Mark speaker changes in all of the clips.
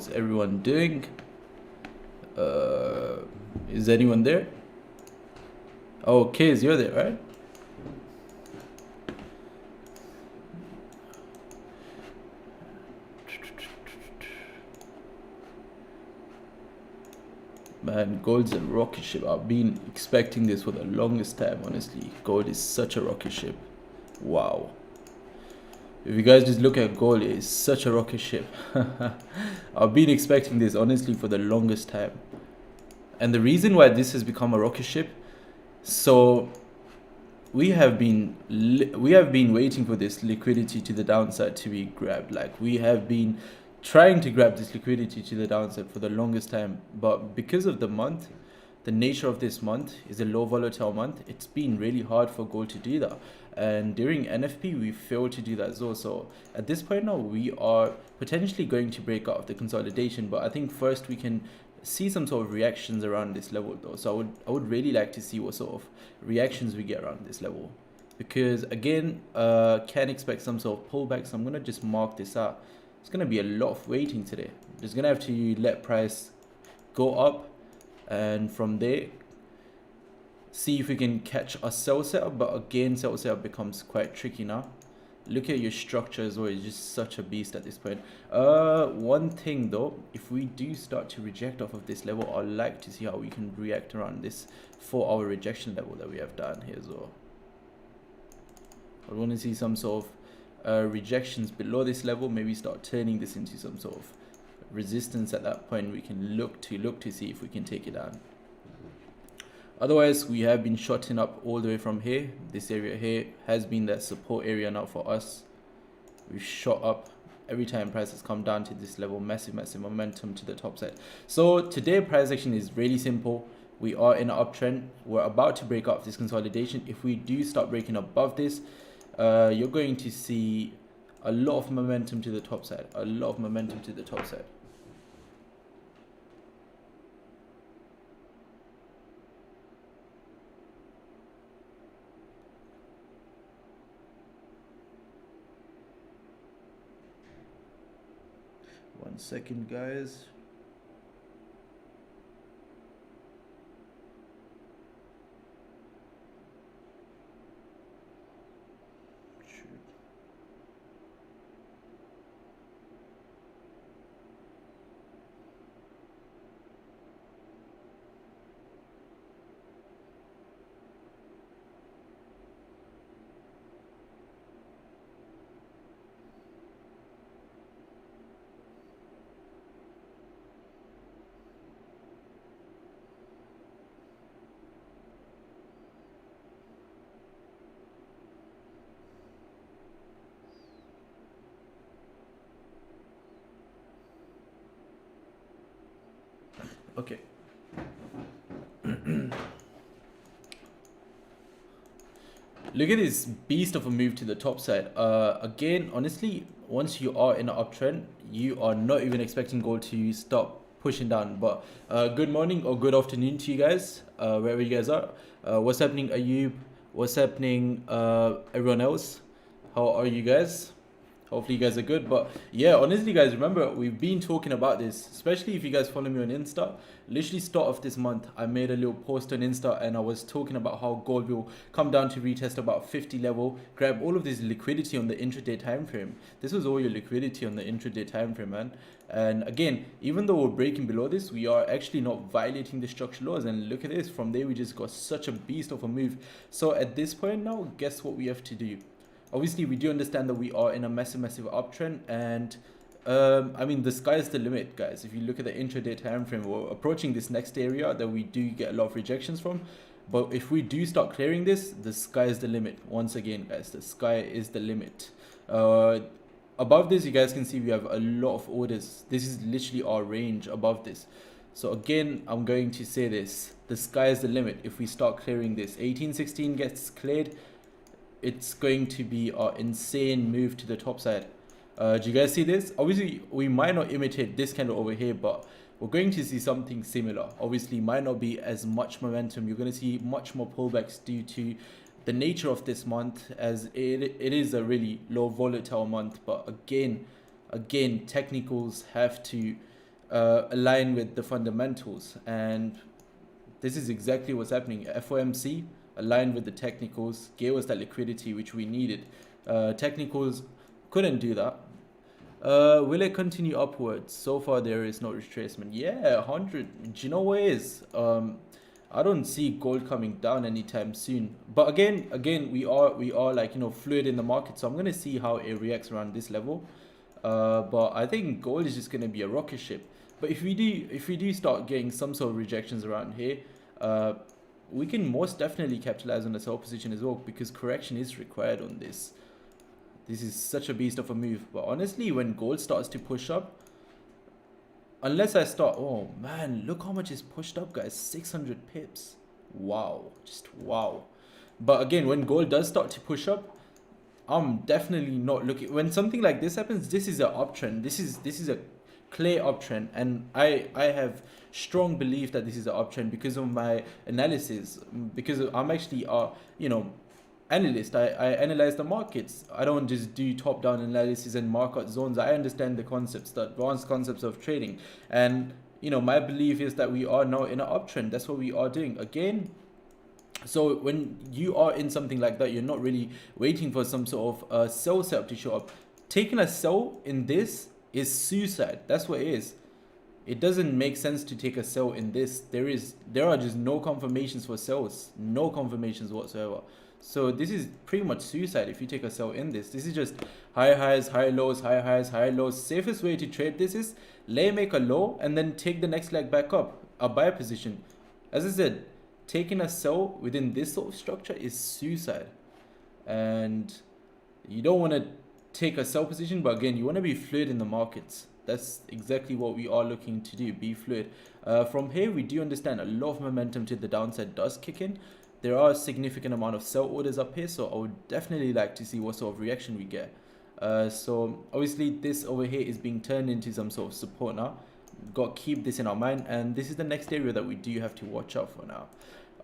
Speaker 1: how's everyone doing? Is anyone there? Oh, Kiz, you're there, right? Man, gold's a rocket ship. I've been expecting this for the longest time, honestly. Gold is such a rocket ship. Wow. If you guys just look at gold, it's such a rocket ship. I've been expecting this, honestly, for the longest time. And the reason why this has become a rocket ship, so we have been waiting for this liquidity to the downside to be grabbed. Like, we have been trying to grab this liquidity to the downside for the longest time, but because of the month, the nature of this month is a low volatile month, it's been really hard for gold to do that. And during NFP, we failed to do that as well. So at this point now, we are potentially going to break out of the consolidation, but I think first we can see some sort of reactions around this level though. So I would really like to see what sort of reactions we get around this level, because again, can expect some sort of pullback. So I'm gonna just mark this out. It's gonna be a lot of waiting today. Just gonna have to let price go up, and from there see if we can catch a sell setup. But again, sell setup becomes quite tricky now. Look at your structure as well, it's just such a beast at this point. One thing though, if we do start to reject off of this level, I'd like to see how we can react around this 4-hour rejection level that we have done here as well. I want to see some sort of rejections below this level, maybe start turning this into some sort of resistance. At that point we can look to see if we can take it down. Otherwise, we have been shotting up all the way from here. This area here has been that support area now for us. We've shot up every time price has come down to this level. Massive momentum to the top side. So today price action is really simple. We are in an uptrend. We're about to break up this consolidation. If we do start breaking above this, you're going to see a lot of momentum to the top side. A lot of momentum to the top side. One second, guys. Okay. Look at this beast of a move to the top side. Again, honestly, once you are in an uptrend, you are not even expecting gold to stop pushing down. But good morning or good afternoon to you guys, wherever you guys are. What's happening, Ayub? What's happening, everyone else? How are you guys? Hopefully you guys are good. But yeah, honestly guys, remember we've been talking about this, especially if you guys follow me on Insta. Literally start of this month, I made a little post on Insta and I was talking about how gold will come down to retest about 50 level, grab all of this liquidity on the intraday time frame. This was all your liquidity on the intraday time frame, man. And again, even though we're breaking below this, we are actually not violating the structural laws. And look at this, from there we just got such a beast of a move. So at this point now, guess what we have to do? Obviously, we do understand that we are in a massive uptrend, and I mean, the sky is the limit, guys. If you look at the intraday time frame, we're approaching this next area that we do get a lot of rejections from. But if we do start clearing this, the sky is the limit. Once again, guys, the sky is the limit. Above this, you guys can see we have a lot of orders. This is literally our range above this. So again, I'm going to say this: the sky is the limit. If we start clearing this, 1816 gets cleared, it's going to be an insane move to the top side. Do you guys see this? Obviously, we might not imitate this candle over here, but we're going to see something similar. Obviously, might not be as much momentum. You're going to see much more pullbacks due to the nature of this month, as it is a really low volatile month. But again, technicals have to align with the fundamentals, and this is exactly what's happening. FOMC aligned with the technicals, gave us that liquidity which we needed. Technicals couldn't do that. Will it continue upwards? So far there is no retracement. Yeah, 100. Do you know what it is? I don't see gold coming down anytime soon. But again, we are like, you know, fluid in the market. So I'm gonna see how it reacts around this level. But I think gold is just gonna be a rocket ship. But if we do start getting some sort of rejections around here, we can most definitely capitalize on the sell position as well, because correction is required on this. This is such a beast of a move. But honestly, when gold starts to push up, unless I start, oh man, look how much is pushed up, guys. 600 pips. Wow, just wow. But again, when gold does start to push up, I'm definitely not looking. When something like this happens, this is an uptrend. This is a clear uptrend, and I have strong belief that this is an uptrend because of my analysis. Because I'm actually you know, analyst. I analyze the markets. I don't just do top-down analysis and market zones. I understand the concepts, the advanced concepts of trading. And you know, my belief is that we are now in an uptrend. That's what we are doing again. So when you are in something like that, you're not really waiting for some sort of sell setup to show up. Taking a sell in this is suicide. That's what it is. It doesn't make sense to take a sell in this. There are just no confirmations for sells, no confirmations whatsoever. So this is pretty much suicide if you take a sell in this. This is just high highs, high lows, high highs, high lows. Safest way to trade this is make a low and then take the next leg back up, a buy position. As I said, taking a sell within this sort of structure is suicide. And you don't want to take a sell position, but again, you want to be fluid in the markets. That's exactly what we are looking to do, be fluid. From here, we do understand a lot of momentum to the downside does kick in. There are a significant amount of sell orders up here, so I would definitely like to see what sort of reaction we get. So obviously this over here is being turned into some sort of support now. Got to keep this in our mind, and this is the next area that we do have to watch out for now.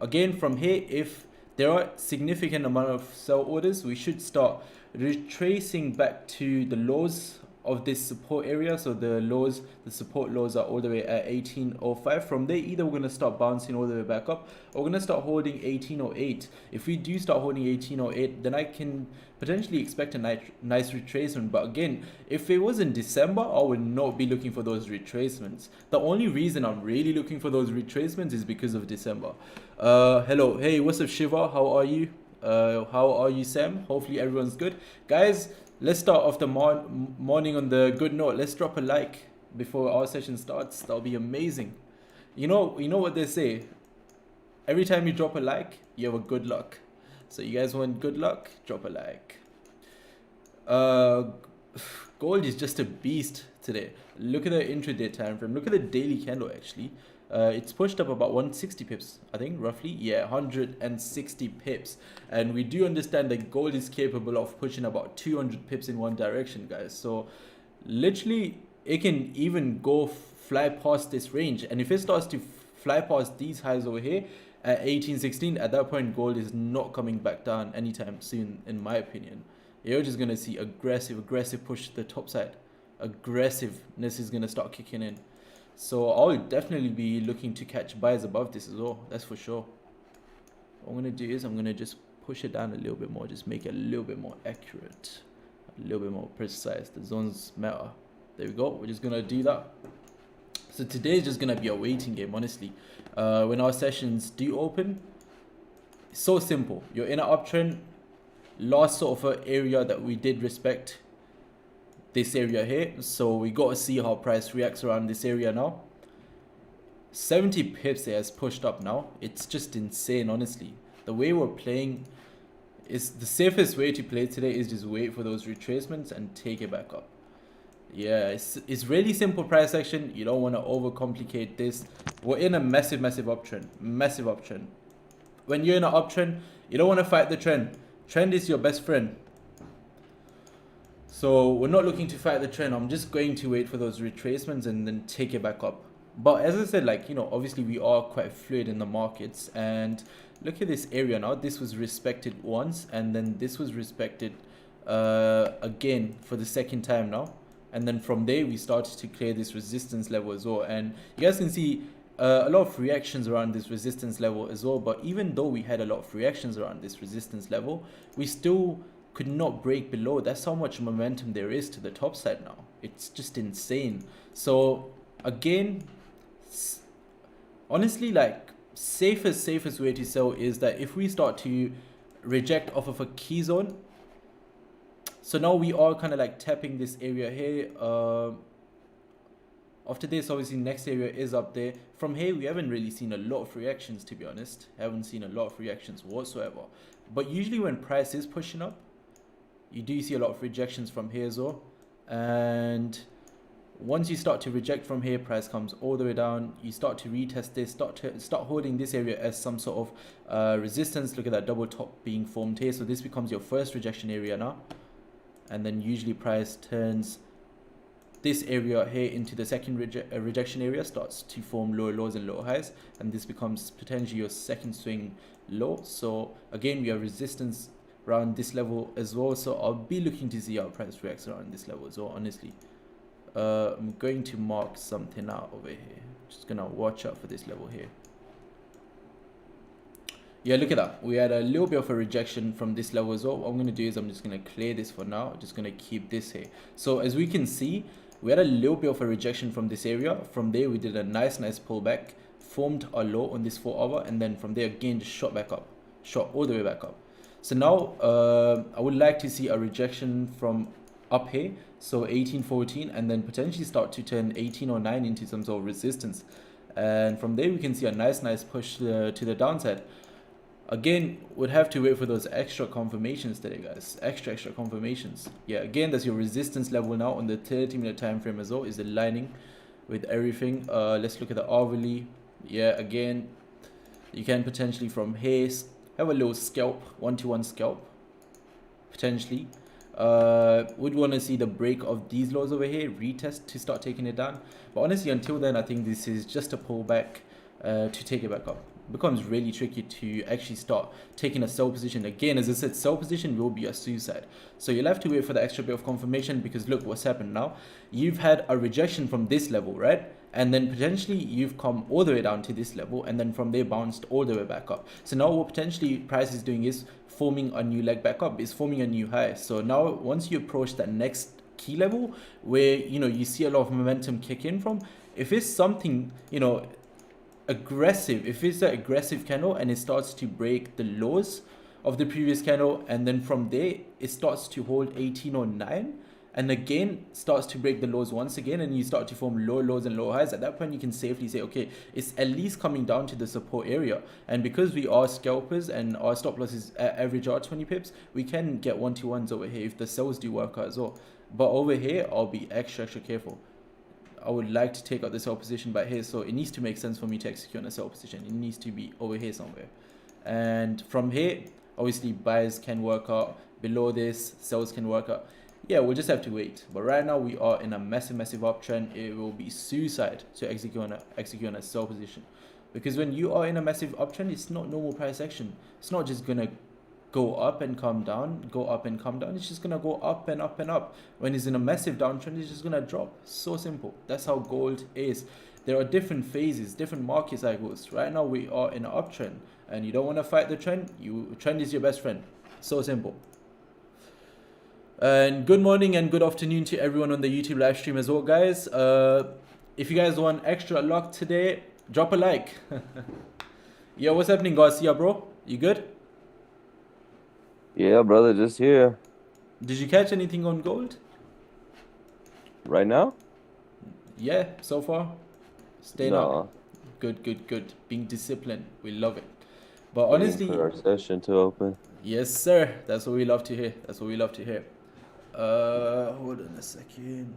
Speaker 1: Again, from here, if there are significant amount of sell orders, we should start retracing back to the lows of this support area. So the lows, the support lows are all the way at 1805. From there, either we're going to start bouncing all the way back up, or we're going to start holding 1808. If we do start holding 1808, then I can potentially expect a nice retracement. But again, if it was in December, I would not be looking for those retracements. The only reason I'm really looking for those retracements is because of December. Hello, hey, what's up, Shiva? How are you? How are you, Sam? Hopefully everyone's good, guys. Let's start off the morning on the good note. Let's drop a like before our session starts. That'll be amazing. You know what they say. Every time you drop a like, you have a good luck. So you guys want good luck? Drop a like. Gold is just a beast today. Look at the intraday time frame. Look at the daily candle actually. It's pushed up about 160 pips, I think, roughly. Yeah, 160 pips. And we do understand that gold is capable of pushing about 200 pips in one direction, guys. So literally, it can even go fly past this range. And if it starts to fly past these highs over here at 1816, at that point, gold is not coming back down anytime soon, in my opinion. You're just going to see aggressive push to the top side. Aggressiveness is going to start kicking in. So I'll definitely be looking to catch buys above this as well. That's for sure. What I'm going to do is I'm going to just push it down a little bit more. Just make it a little bit more accurate. A little bit more precise. The zones matter. There we go. We're just going to do that. So today is just going to be a waiting game, honestly. When our sessions do open, it's so simple. You're in an uptrend. Last sort of area that we did respect, this area here, so we got to see how price reacts around this area now. 70 pips it has pushed up now. It's just insane, honestly. The way we're playing is the safest way to play today is just wait for those retracements and take it back up. Yeah, it's really simple price action. You don't want to overcomplicate this. We're in a massive uptrend. When you're in an uptrend, you don't want to fight the trend. Trend is your best friend. So we're not looking to fight the trend. I'm just going to wait for those retracements and then take it back up. But as I said, like, you know, obviously we are quite fluid in the markets. And look at this area now. This was respected once, and then this was respected again for the second time now. and then from there we started to clear this resistance level as well. And you guys can see a lot of reactions around this resistance level as well. But even though we had a lot of reactions around this resistance level, we still could not break below. That's how much momentum there is to the top side now. It's just insane. So again, honestly, like, safest way to sell is that if we start to reject off of a key zone. So now we are kind of like tapping this area here. After this, obviously, next area is up there. From here, we haven't really seen a lot of reactions, to be honest. Haven't seen a lot of reactions whatsoever. But usually when price is pushing up, you do see a lot of rejections from here as well. And once you start to reject from here, price comes all the way down. You start to retest this, start holding this area as some sort of resistance. Look at that double top being formed here. So this becomes your first rejection area now. And then usually price turns this area here into the second rejection area, starts to form lower lows and lower highs, and this becomes potentially your second swing low. So again, we have resistance around this level as well. So I'll be looking to see how price reacts around this level as well, honestly. I'm going to mark something out over here. Just gonna watch out for this level here. Yeah, look at that. We had a little bit of a rejection from this level as well. What I'm going to do is I'm just going to clear this for now. I'm just going to keep this here. So as we can see, we had a little bit of a rejection from this area. From there, we did a nice pullback, formed a low on this 4 hour, and then from there again just shot back up, shot all the way back up. So now I would like to see a rejection from up here, so 18.14, and then potentially start to turn 18.09 into some sort of resistance. And from there we can see a nice push to the downside. Again, would have to wait for those extra confirmations today, guys. Extra confirmations. Yeah, again, that's your resistance level now on the 30-minute time frame as well. Is aligning with everything. Let's look at the hourly. Yeah, again, you can potentially from here have a little scalp, 1-to-1 scalp, potentially. Would want to see the break of these lows over here, retest to start taking it down. But honestly, until then, I think this is just a pullback to take it back up. Becomes really tricky to actually start taking a sell position. Again, as I said, sell position will be a suicide. So you'll have to wait for the extra bit of confirmation, because look what's happened now. You've had a rejection from this level, right? And then potentially you've come all the way down to this level, and then from there bounced all the way back up. So now what potentially price is doing is forming a new leg back up, is forming a new high. So now once you approach that next key level where, you know, you see a lot of momentum kick in from, if it's something, you know, aggressive, if it's an aggressive candle and it starts to break the lows of the previous candle, and then from there it starts to hold 18.09 and again starts to break the lows once again, and you start to form lower lows and lower highs, at that point you can safely say, okay, it's at least coming down to the support area. And because we are scalpers and our stop losses average are 20 pips, we can get 1-to-1s over here if the sells do work out as well. But over here, I'll be extra careful. I would like to take out the sell position by here, so it needs to make sense for me to execute on a sell position. It needs to be over here somewhere, and from here obviously buys can work out, below this sells can work out. Yeah, we'll just have to wait. But right now we are in a massive uptrend. It will be suicide to execute on a sell position, because when you are in a massive uptrend, it's not normal price action. It's not just gonna go up and come down, go up and come down. It's just gonna go up and up and up. When it's in a massive downtrend, it's just gonna drop. So simple. That's how gold is. There are different phases, different market cycles. Right now we are in an uptrend, and you don't want to fight the trend. Trend is your best friend. So simple. And good morning and good afternoon to everyone on the YouTube live stream as well, guys. If you guys want extra luck today, drop a like. Yo, what's happening, Garcia, bro? You good?
Speaker 2: Yeah, brother, just here.
Speaker 1: Did you catch anything on gold?
Speaker 2: Right now?
Speaker 1: Yeah, so far. Staying
Speaker 2: No.
Speaker 1: up. Good. Being disciplined. We love it. But
Speaker 2: Waiting
Speaker 1: honestly,
Speaker 2: for our session to open.
Speaker 1: yes, sir. That's what we love to hear. Hold on a second.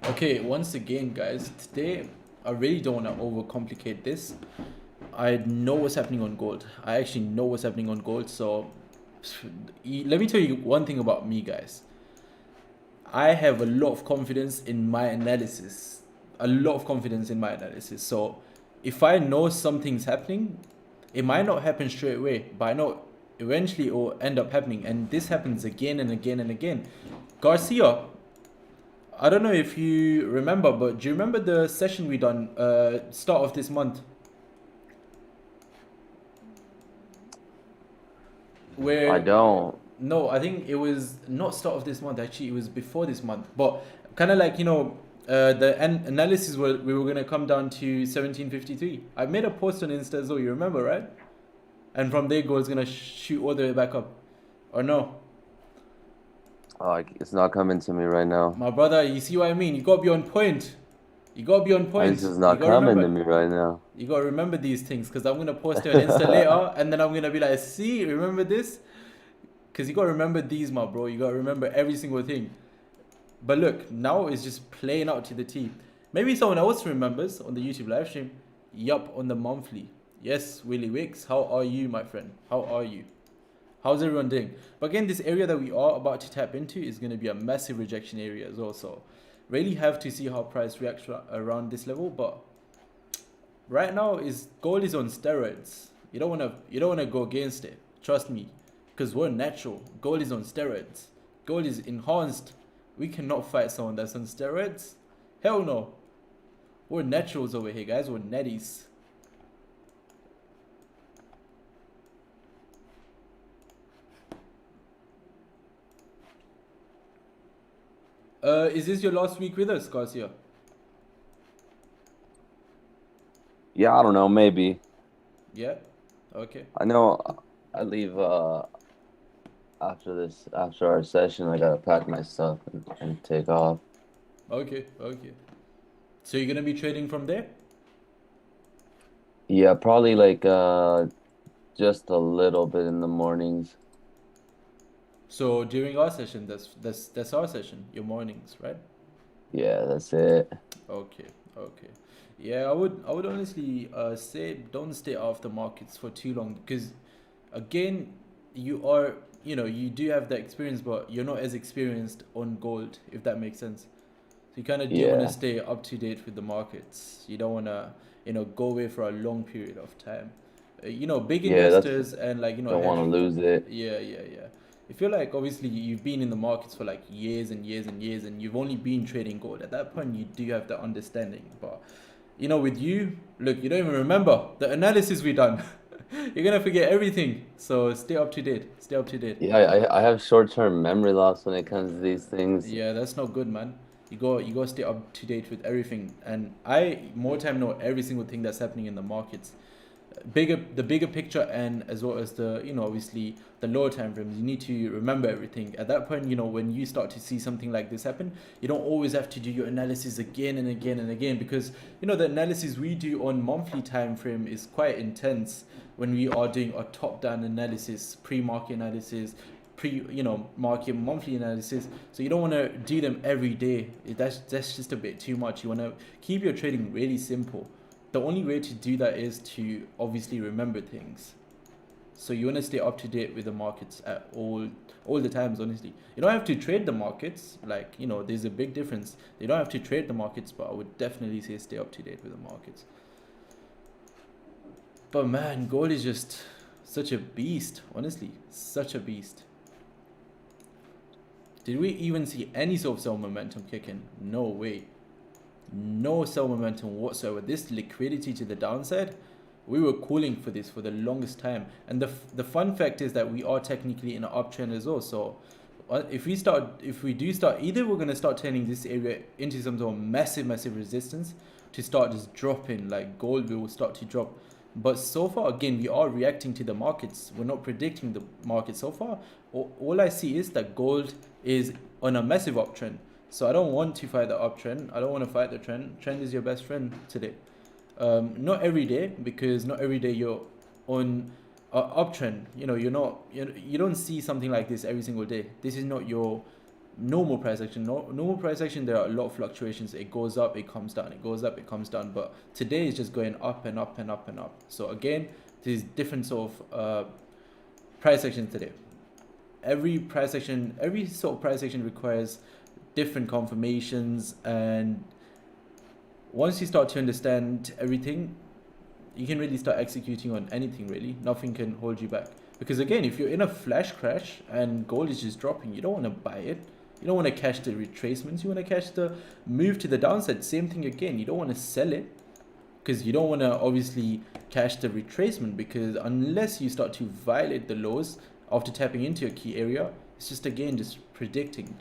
Speaker 1: Okay, once again, guys, today I really don't want to overcomplicate this. I know what's happening on gold. I actually know what's happening on gold. So let me tell you one thing about me, guys. I have a lot of confidence in my analysis. A lot of confidence in my analysis. So if I know something's happening, it might not happen straight away, but I know eventually it will end up happening. And this happens again and again and again. Garcia, I don't know if you remember, but do you remember the session we done start of this month? Where
Speaker 2: I don't.
Speaker 1: no, I think it was not start of this month. Actually, it was before this month. But kind of like the analysis we were gonna come down to 1753. I made a post on Insta as well. You remember, right? And from there, gold's gonna shoot all the way back up, or no?
Speaker 2: It's not coming to me right now.
Speaker 1: My brother, you see what I mean? You gotta be on point. You gotta be on point.
Speaker 2: It's just
Speaker 1: You
Speaker 2: not
Speaker 1: gotta
Speaker 2: coming to
Speaker 1: remember.
Speaker 2: me right now.
Speaker 1: You gotta remember these things because I'm gonna post it on Insta later, and then I'm gonna be like, "See, remember this?" Because you gotta remember these, my bro. You gotta remember every single thing. But look, now it's just playing out to the T. Maybe someone else remembers on the YouTube live stream. Yup, on the monthly. Yes, Willie Wicks. How are you, my friend? How are you? How's everyone doing? But again, this area that we are about to tap into is going to be a massive rejection area as well. So really have to see how price reacts around this level. But right now, gold is on steroids. You don't want to go against it. Trust me, because we're natural. Gold is on steroids. Gold is enhanced. We cannot fight someone that's on steroids. Hell no. We're naturals over here, guys. We're netties. Is this your last week with us, Garcia?
Speaker 2: Yeah, I don't know. Maybe.
Speaker 1: Yeah. Okay.
Speaker 2: I know. I leave after our session. I gotta pack my stuff and take off.
Speaker 1: Okay. Okay. So you're gonna be trading from there?
Speaker 2: Yeah, probably like just a little bit in the mornings.
Speaker 1: So during our session, that's our session, your mornings, right?
Speaker 2: Yeah, that's it.
Speaker 1: Okay, okay. Yeah, I would honestly say don't stay off the markets for too long because again, you do have that experience, but you're not as experienced on gold, if that makes sense. So you kind of do want to
Speaker 2: Yeah,
Speaker 1: stay up to date with the markets. You don't want to, go away for a long period of time. Big
Speaker 2: yeah. That's
Speaker 1: investors and like,
Speaker 2: don't want to
Speaker 1: hedge.
Speaker 2: lose it.
Speaker 1: Yeah, yeah, yeah. I feel like obviously you've been in the markets for like years and years and years, and you've only been trading gold. At that point, you do have the understanding. But with you, look, you don't even remember the analysis we done. You're gonna forget everything. So stay up to date. Stay up to date.
Speaker 2: Yeah, I have short-term memory loss when it comes to these things.
Speaker 1: Yeah, that's not good, man. You go stay up to date with everything, and I more time know every single thing that's happening in the markets. The bigger picture, and as well as the obviously the lower time frames, you need to remember everything at that point. When you start to see something like this happen, you don't always have to do your analysis again and again and again, because the analysis we do on monthly time frame is quite intense when we are doing a top down analysis, pre-market analysis, market monthly analysis. So you don't want to do them every day. That's just a bit too much. You want to keep your trading really simple. The only way to do that is to obviously remember things. So you want to stay up to date with the markets at all the times. Honestly, you don't have to trade the markets. Like there's a big difference. You don't have to trade the markets, but I would definitely say stay up to date with the markets. But man, gold is just such a beast. Honestly, such a beast. Did we even see any sort of sell momentum kicking? No way. No sell momentum whatsoever. This liquidity to the downside, we were calling for this for the longest time. And the fun fact is that we are technically in an uptrend as well. So if we do start, either we're going to start turning this area into some sort of massive resistance to start just dropping, like gold will start to drop. But so far, again, we are reacting to the markets. We're not predicting the market so far. All I see is that gold is on a massive uptrend. So I don't want to fight the uptrend. I don't want to fight the trend. Trend is your best friend today. Not every day, because not every day you're on uptrend. You don't see something like this every single day. This is not your normal price action. Normal price action, there are a lot of fluctuations. It goes up, it comes down, it goes up, it comes down. But today is just going up and up and up and up. So again, there's different sort of price action today. Every sort of price action requires different confirmations, and once you start to understand everything, you can really start executing on anything. Really, nothing can hold you back. Because again, if you're in a flash crash and gold is just dropping, you don't want to buy it. You don't want to catch the retracements. You want to catch the move to the downside. Same thing again. You don't want to sell it because you don't want to obviously catch the retracement, because unless you start to violate the lows after tapping into a key area, it's just again just predicting.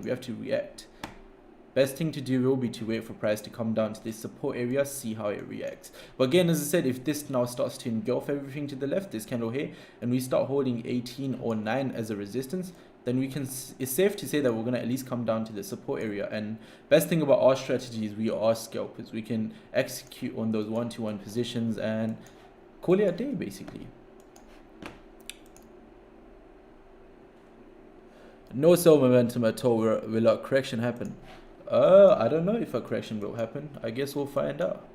Speaker 1: We have to react. Best thing to do will be to wait for price to come down to this support area, see how it reacts. But again, as I said, if this now starts to engulf everything to the left, this candle here, and we start holding 18 or 9 as a resistance, then we can, it's safe to say that we're going to at least come down to the support area. And best thing about our strategy is we are scalpers. We can execute on those 1-to-1 positions and call it a day, basically. No sell momentum at all. Will a correction happen? I don't know if a correction will happen. I guess we'll find out.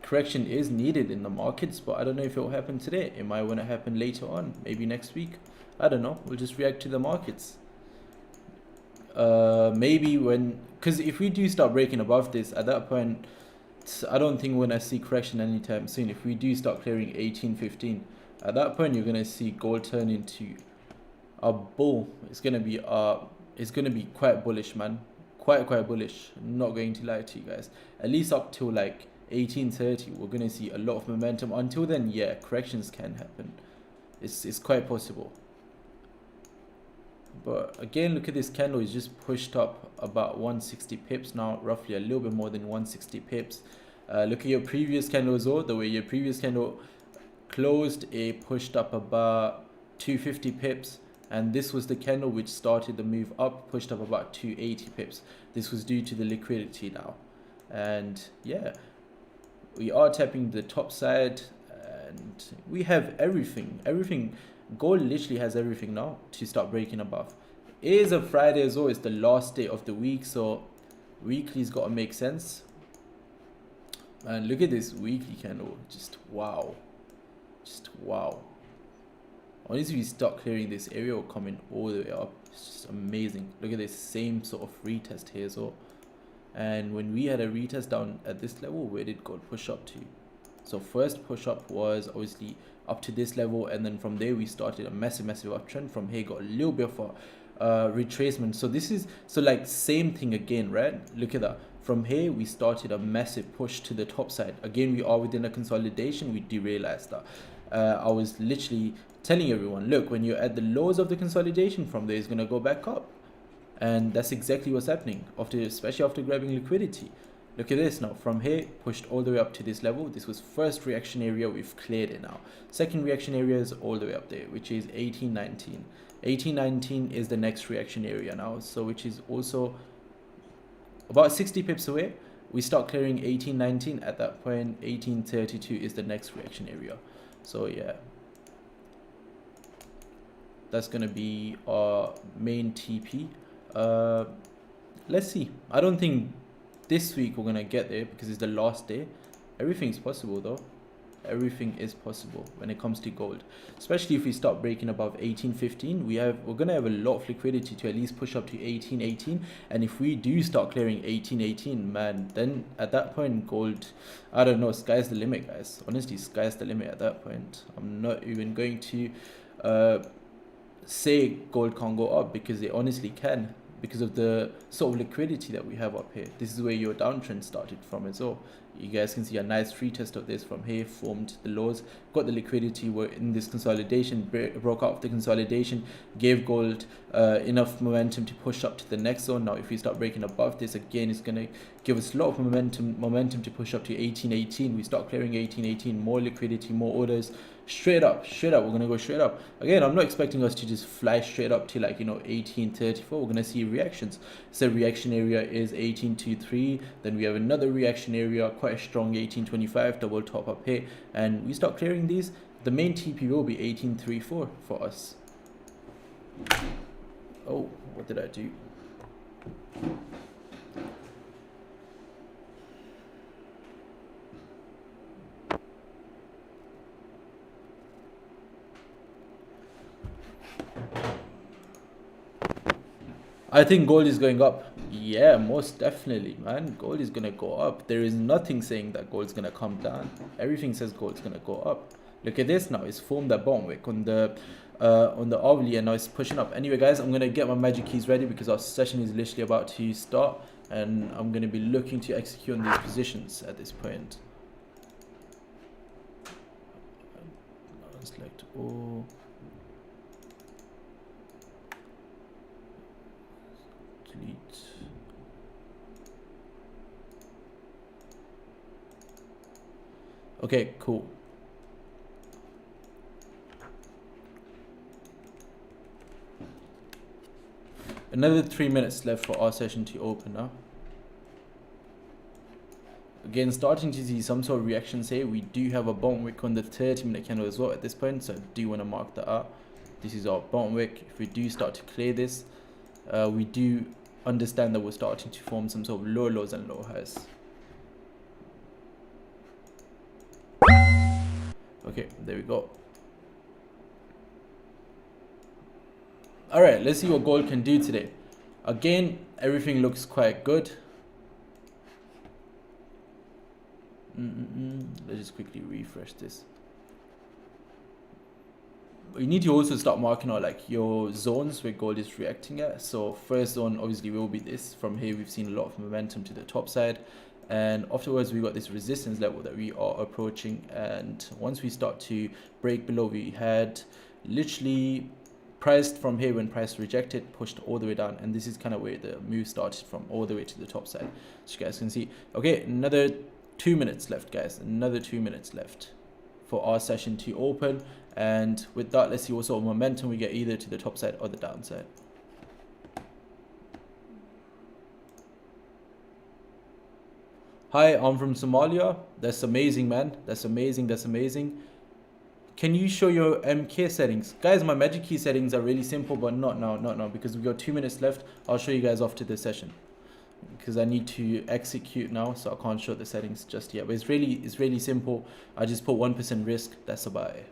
Speaker 1: Correction is needed in the markets, but I don't know if it will happen today. It might want to happen later on, maybe next week. I don't know. We'll just react to the markets. Maybe because if we do start breaking above this, at that point, I don't think we're gonna see correction anytime soon. If we do start clearing 18-15, at that point you're gonna see gold turn into a bull. It's gonna be quite bullish, man. Quite bullish. I'm not going to lie to you guys. At least up till like 1830, we're gonna see a lot of momentum. Until then, yeah, corrections can happen. It's quite possible. But again, look at this candle. It's just pushed up about 160 pips now, roughly a little bit more than 160 pips. Look at your previous candle as well. The way your previous candle closed, it pushed up about 250 pips. And this was the candle which started the move up, pushed up about 280 pips. This was due to the liquidity now. And yeah, we are tapping the top side and we have everything. Gold literally has everything now to start breaking above. It is a Friday as well. It's the last day of the week, so weekly's got to make sense. And look at this weekly candle. Just wow. Honestly, we start clearing this area or coming all the way up. It's just amazing. Look at this same sort of retest here as well. And when we had a retest down at this level, where did gold push up to? So first push up was obviously up to this level, and then from there we started a massive uptrend. From here got a little bit of a retracement. So this is like same thing again, right? Look at that. From here we started a massive push to the top side. Again, we are within a consolidation. We realized that. I was literally telling everyone, look, when you're at the lows of the consolidation, from there it's going to go back up. And that's exactly what's happening, especially after grabbing liquidity. Look at this now. From here, pushed all the way up to this level. This was first reaction area. We've cleared it now. Second reaction area is all the way up there, which is 1819. 1819 is the next reaction area now, so which is also about 60 pips away. We start clearing 1819. At that point, 1832 is the next reaction area. So yeah, that's gonna be our main TP. Let's see. I don't think this week we're gonna get there because it's the last day. Everything's possible though. Everything is possible when it comes to gold, especially if we start breaking above 1815. We're gonna have a lot of liquidity to at least push up to 1818. And if we do start clearing 1818, man, then at that point gold, I don't know, sky's the limit, guys. Honestly, sky's the limit at that point. I'm not even going to say gold can't go up, because it honestly can, because of the sort of liquidity that we have up here. This is where your downtrend started from as well. You guys can see a nice retest of this from here, formed the lows, got the liquidity. We're in this consolidation, broke out of the consolidation, gave gold enough momentum to push up to the next zone. Now if we start breaking above this again, it's going to give us a lot of momentum to push up to 1818. We start clearing 1818, more liquidity, more orders, straight up. We're going to go straight up. Again, I'm not expecting us to just fly straight up to 1834. We're going to see reactions. So reaction area is 1823. Then we have another reaction area, quite a strong 1825, double top up here, and we start clearing these. The main TP will be 1834 for us. Oh, what did I do? I think gold is going up. Yeah, most definitely, man. Gold is gonna go up. There is nothing saying that gold's gonna come down. Everything says gold's gonna go up. Look at this now. It's formed that bottom wick on the hourly, and now it's pushing up. Anyway, guys, I'm gonna get my magic keys ready because our session is literally about to start, and I'm gonna be looking to execute on these positions at this point. Select all. Delete. Okay, cool. Another 3 minutes left for our session to open now. Again, starting to see some sort of reactions here. We do have a bottom wick on the 30-minute candle as well at this point, so I do want to mark that up. This is our bottom wick. If we do start to clear this, we do understand that we're starting to form some sort of lower lows and lower highs. Okay, there we go. All right, let's see what gold can do today. Again, everything looks quite good. Let's just quickly refresh this. You need to also start marking out like your zones where gold is reacting at. So first zone obviously will be this. From here we've seen a lot of momentum to the top side, and afterwards we got this resistance level that we are approaching, and once we start to break below, we had literally priced from here. When price rejected, pushed all the way down, and this is kind of where the move started from, all the way to the top side, as you guys can see. Okay, another 2 minutes left, guys. Another 2 minutes left for our session to open, and with that, let's see what sort of momentum we get either to the top side or the downside. Hi, I'm from Somalia. That's amazing, man. That's amazing. That's amazing. Can you show your MK settings? Guys, my magic key settings are really simple, but not now, because we got 2 minutes left. I'll show you guys after the session, because I need to execute now, so I can't show the settings just yet. But it's really simple. I just put 1% risk. That's about it.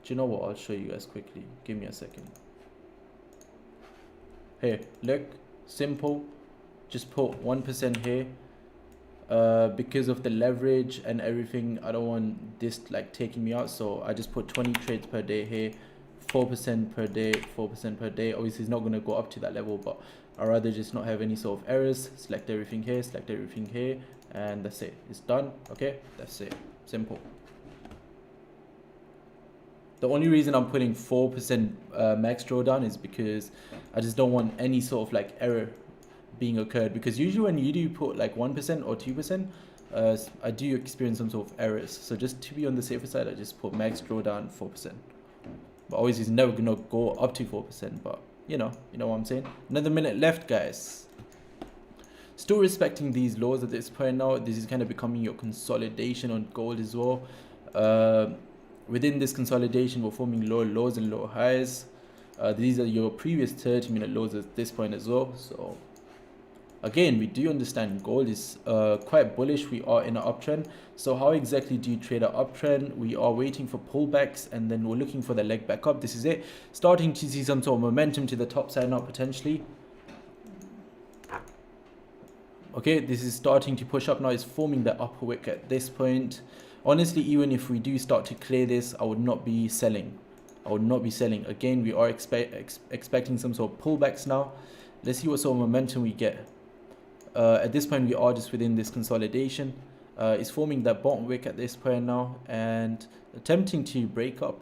Speaker 1: Do you know what? I'll show you guys quickly. Give me a second. Here, look, simple. Just put 1% here. Because of the leverage and everything, I don't want this like taking me out, so I just put 20 trades per day here, 4% per day, 4% per day. Obviously it's not going to go up to that level, but I'd rather just not have any sort of errors. Select everything here, and that's it. It's done. Okay, that's it. Simple. The only reason I'm putting 4% max drawdown is because I just don't want any sort of like error being occurred, because usually when you do put like 1% or 2%, I do experience some sort of errors. So just to be on the safer side, I just put max drawdown 4%. But obviously it's never gonna go up to 4%, but you know what I'm saying. Another minute left, guys. Still respecting these lows at this point now. This is kind of becoming your consolidation on gold as well. Within this consolidation, we're forming lower lows and lower highs. These are your previous 30-minute lows at this point as well. So again, we do understand gold is quite bullish. We are in an uptrend. So how exactly do you trade an uptrend? We are waiting for pullbacks, and then we're looking for the leg back up. This is it. Starting to see some sort of momentum to the top side now, potentially. Okay, this is starting to push up now. It's forming the upper wick at this point. Honestly, even if we do start to clear this, I would not be selling. Again, we are expecting some sort of pullbacks now. Let's see what sort of momentum we get. At this point, we are just within this consolidation. It's forming that bottom wick at this point now and attempting to break up.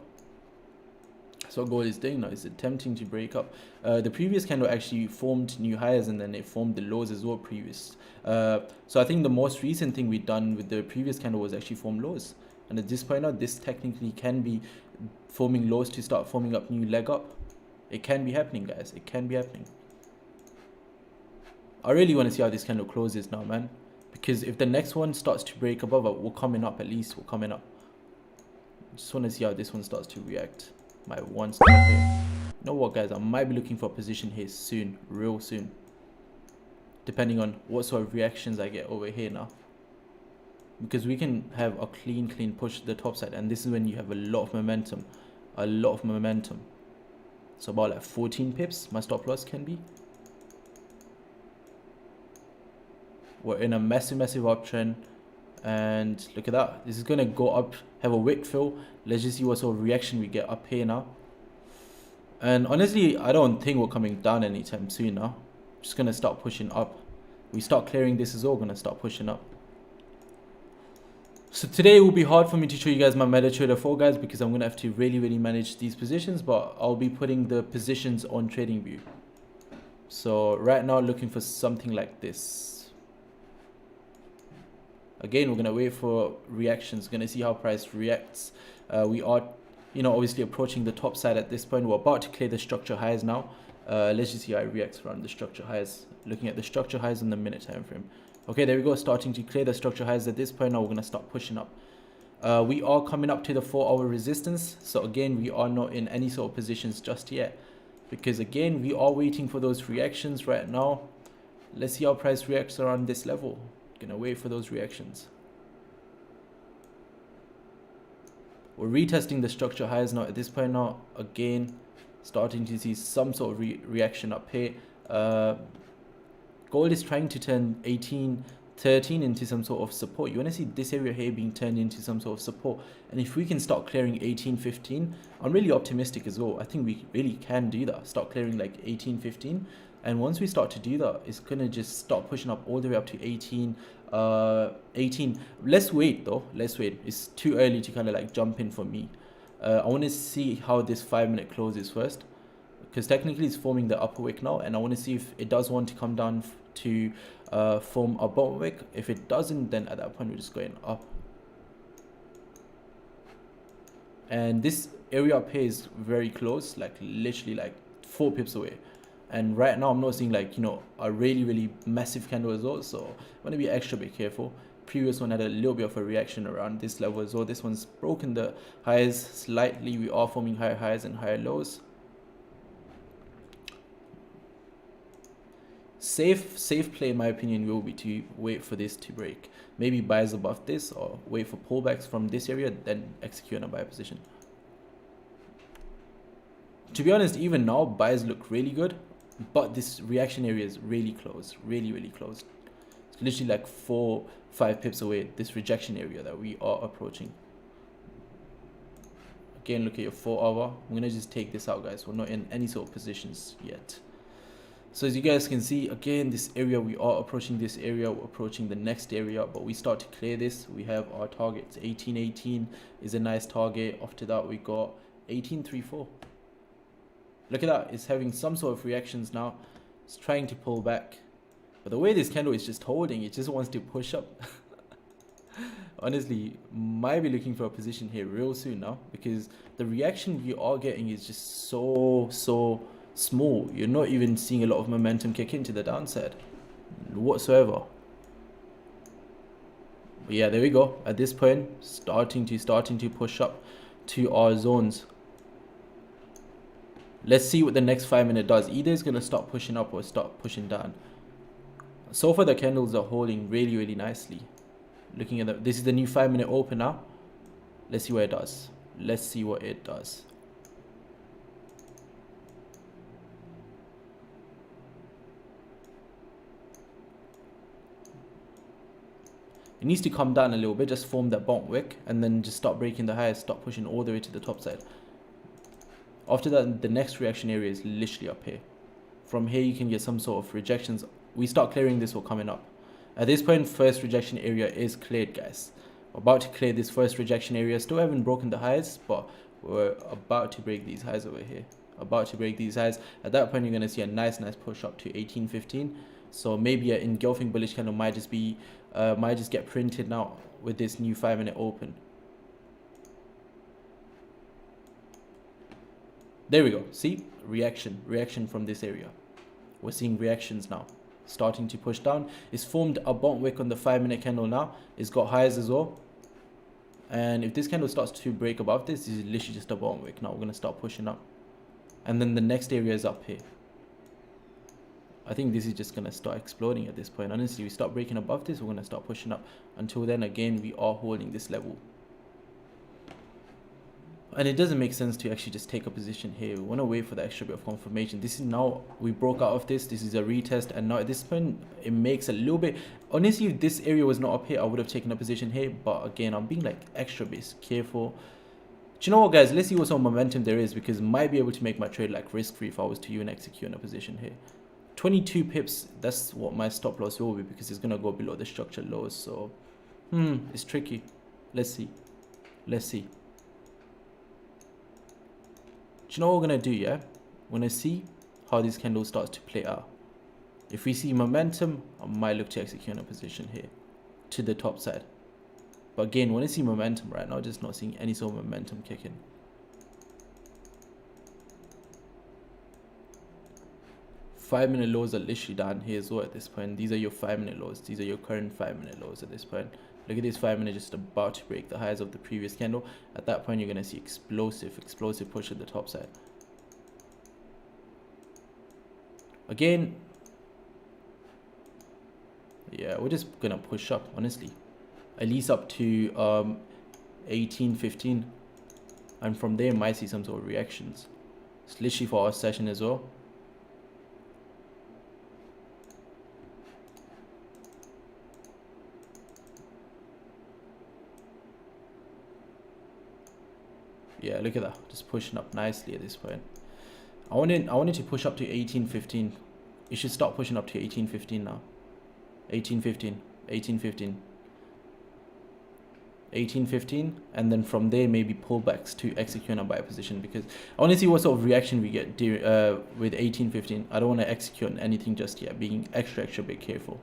Speaker 1: So gold is doing now, is attempting to break up. The previous candle actually formed new highs, and then it formed the lows as well previous. So I think the most recent thing we've done with the previous candle was actually form lows. And at this point now, this technically can be forming lows to start forming up new leg up. It can be happening, guys. It can be happening. I really want to see how this candle closes now, man. Because if the next one starts to break above it, we're coming up at least. We're coming up. Just want to see how this one starts to react. My one stop here. You know what, guys? I might be looking for a position here soon, real soon. Depending on what sort of reactions I get over here now. Because we can have a clean push to the top side. And this is when you have a lot of momentum. A lot of momentum. So about like 14 pips, my stop loss can be. We're in a massive uptrend. And look at that. This is going to go up, have a wick fill. Let's just see what sort of reaction we get up here now. And honestly, I don't think we're coming down anytime soon now. Just going to start pushing up. We start clearing this as well, going to start pushing up. So today it will be hard for me to show you guys my MetaTrader 4, guys, because I'm going to have to really manage these positions. But I'll be putting the positions on TradingView. So right now, looking for something like this. Again, we're going to wait for reactions. Going to see how price reacts. We are, obviously approaching the top side at this point. We're about to clear the structure highs now. Let's just see how it reacts around the structure highs. Looking at the structure highs on the minute time frame. Okay, there we go. Starting to clear the structure highs at this point. Now we're going to start pushing up. We are coming up to the 4-hour resistance. So again, we are not in any sort of positions just yet. Because again, we are waiting for those reactions right now. Let's see how price reacts around this level. Gonna wait for those reactions. We're retesting the structure highs now at this point now. Again, starting to see some sort of reaction up here. Gold is trying to turn 1813 into some sort of support. You want to see this area here being turned into some sort of support. And if we can start clearing 1815, I'm really optimistic as well. I think we really can do that. Start clearing like 1815. And once we start to do that, it's going to just start pushing up all the way up to 18. Let's wait though. Let's wait. It's too early to kind of like jump in for me. I want to see how this 5-minute closes first. Because technically it's forming the upper wick now. And I want to see if it does want to come down to form a bottom wick. If it doesn't, then at that point we're just going up. And this area up here is very close. Like literally like 4 pips away. And right now I'm not seeing like, a really massive candle as well. So I'm going to be extra bit careful. Previous one had a little bit of a reaction around this level as well. This one's broken the highs slightly. We are forming higher highs and higher lows. Safe play in my opinion will be to wait for this to break. Maybe buys above this or wait for pullbacks from this area, then execute on a buy position. To be honest, even now buys look really good. But this reaction area is really close, really close. It's literally like 4-5 pips away, this rejection area that we are approaching. Again, look at your 4-hour. I'm going to just take this out, guys. We're not in any sort of positions yet. So as you guys can see, again, this area, we are approaching this area. We're approaching the next area, but we start to clear this. We have our targets. 1818 is a nice target. After that, we got 1834. Look at that, it's having some sort of reactions now. It's trying to pull back. But the way this candle is just holding, it just wants to push up. Honestly, might be looking for a position here real soon now. Because the reaction we are getting is just so small. You're not even seeing a lot of momentum kick into the downside whatsoever. But yeah, there we go. At this point, starting to push up to our zones. Let's see what the next 5-minute does. Either it's going to start pushing up or start pushing down. So far, the candles are holding really nicely. Looking at this is the new 5-minute open now. Let's see what it does. Let's see what it does. It needs to come down a little bit, just form that bottom wick, and then just start breaking the highs, start pushing all the way to the top side. After that, the next reaction area is literally up here. From here, you can get some sort of rejections. We start clearing this or coming up. At this point, first rejection area is cleared, guys. We're about to clear this first rejection area. Still haven't broken the highs, but we're about to break these highs over here. About to break these highs. At that point, you're going to see a nice push up to 1815. So maybe an engulfing bullish candle might just get printed now with this new 5-minute open. There we go. See? Reaction from this area. We're seeing reactions now. Starting to push down. It's formed a bottom wick on the 5-minute candle now. It's got highs as well. And if this candle starts to break above this is literally just a bottom wick. Now we're going to start pushing up, and then the next area is up here. I think this is just going to start exploding at this point. Honestly, we start breaking above this, we're going to start pushing up. Until then, again, we are holding this level. And it doesn't make sense to actually just take a position here. We want to wait for the extra bit of confirmation. This is now, we broke out of this. This is a retest. And now at this point, it makes a little bit. Honestly, if this area was not up here, I would have taken a position here. But again, I'm being like extra bit careful. Do you know what, guys? Let's see what sort of momentum there is, because I might be able to make my trade like risk-free if I was to even execute in a position here. 22 pips, that's what my stop loss will be, because it's going to go below the structured lows. So, it's tricky. Let's see. Let's see. Do you know what we're going to do, yeah? We're going to see how this candle starts to play out. If we see momentum, I might look to execute in a position here to the top side. But again, when I see momentum right now, just not seeing any sort of momentum kicking. Five-minute lows are literally down here as well at this point. These are your 5-minute lows. These are your current 5-minute lows at this point. Look at this 5-minute just about to break the highs of the previous candle. At that point, you're going to see explosive push at the top side. Again, yeah, we're just going to push up, honestly. At least up to 18.15. And from there, you might see some sort of reactions. It's literally for our session as well. Yeah, look at that, just pushing up nicely at this point. I wanted to push up to 18.15. It should start pushing up to 18.15 now. 18.15, 18.15, 18.15, and then from there maybe pullbacks to execute a buy position, because I want to see what sort of reaction we get with 18.15. I don't want to execute on anything just yet, being extra bit careful.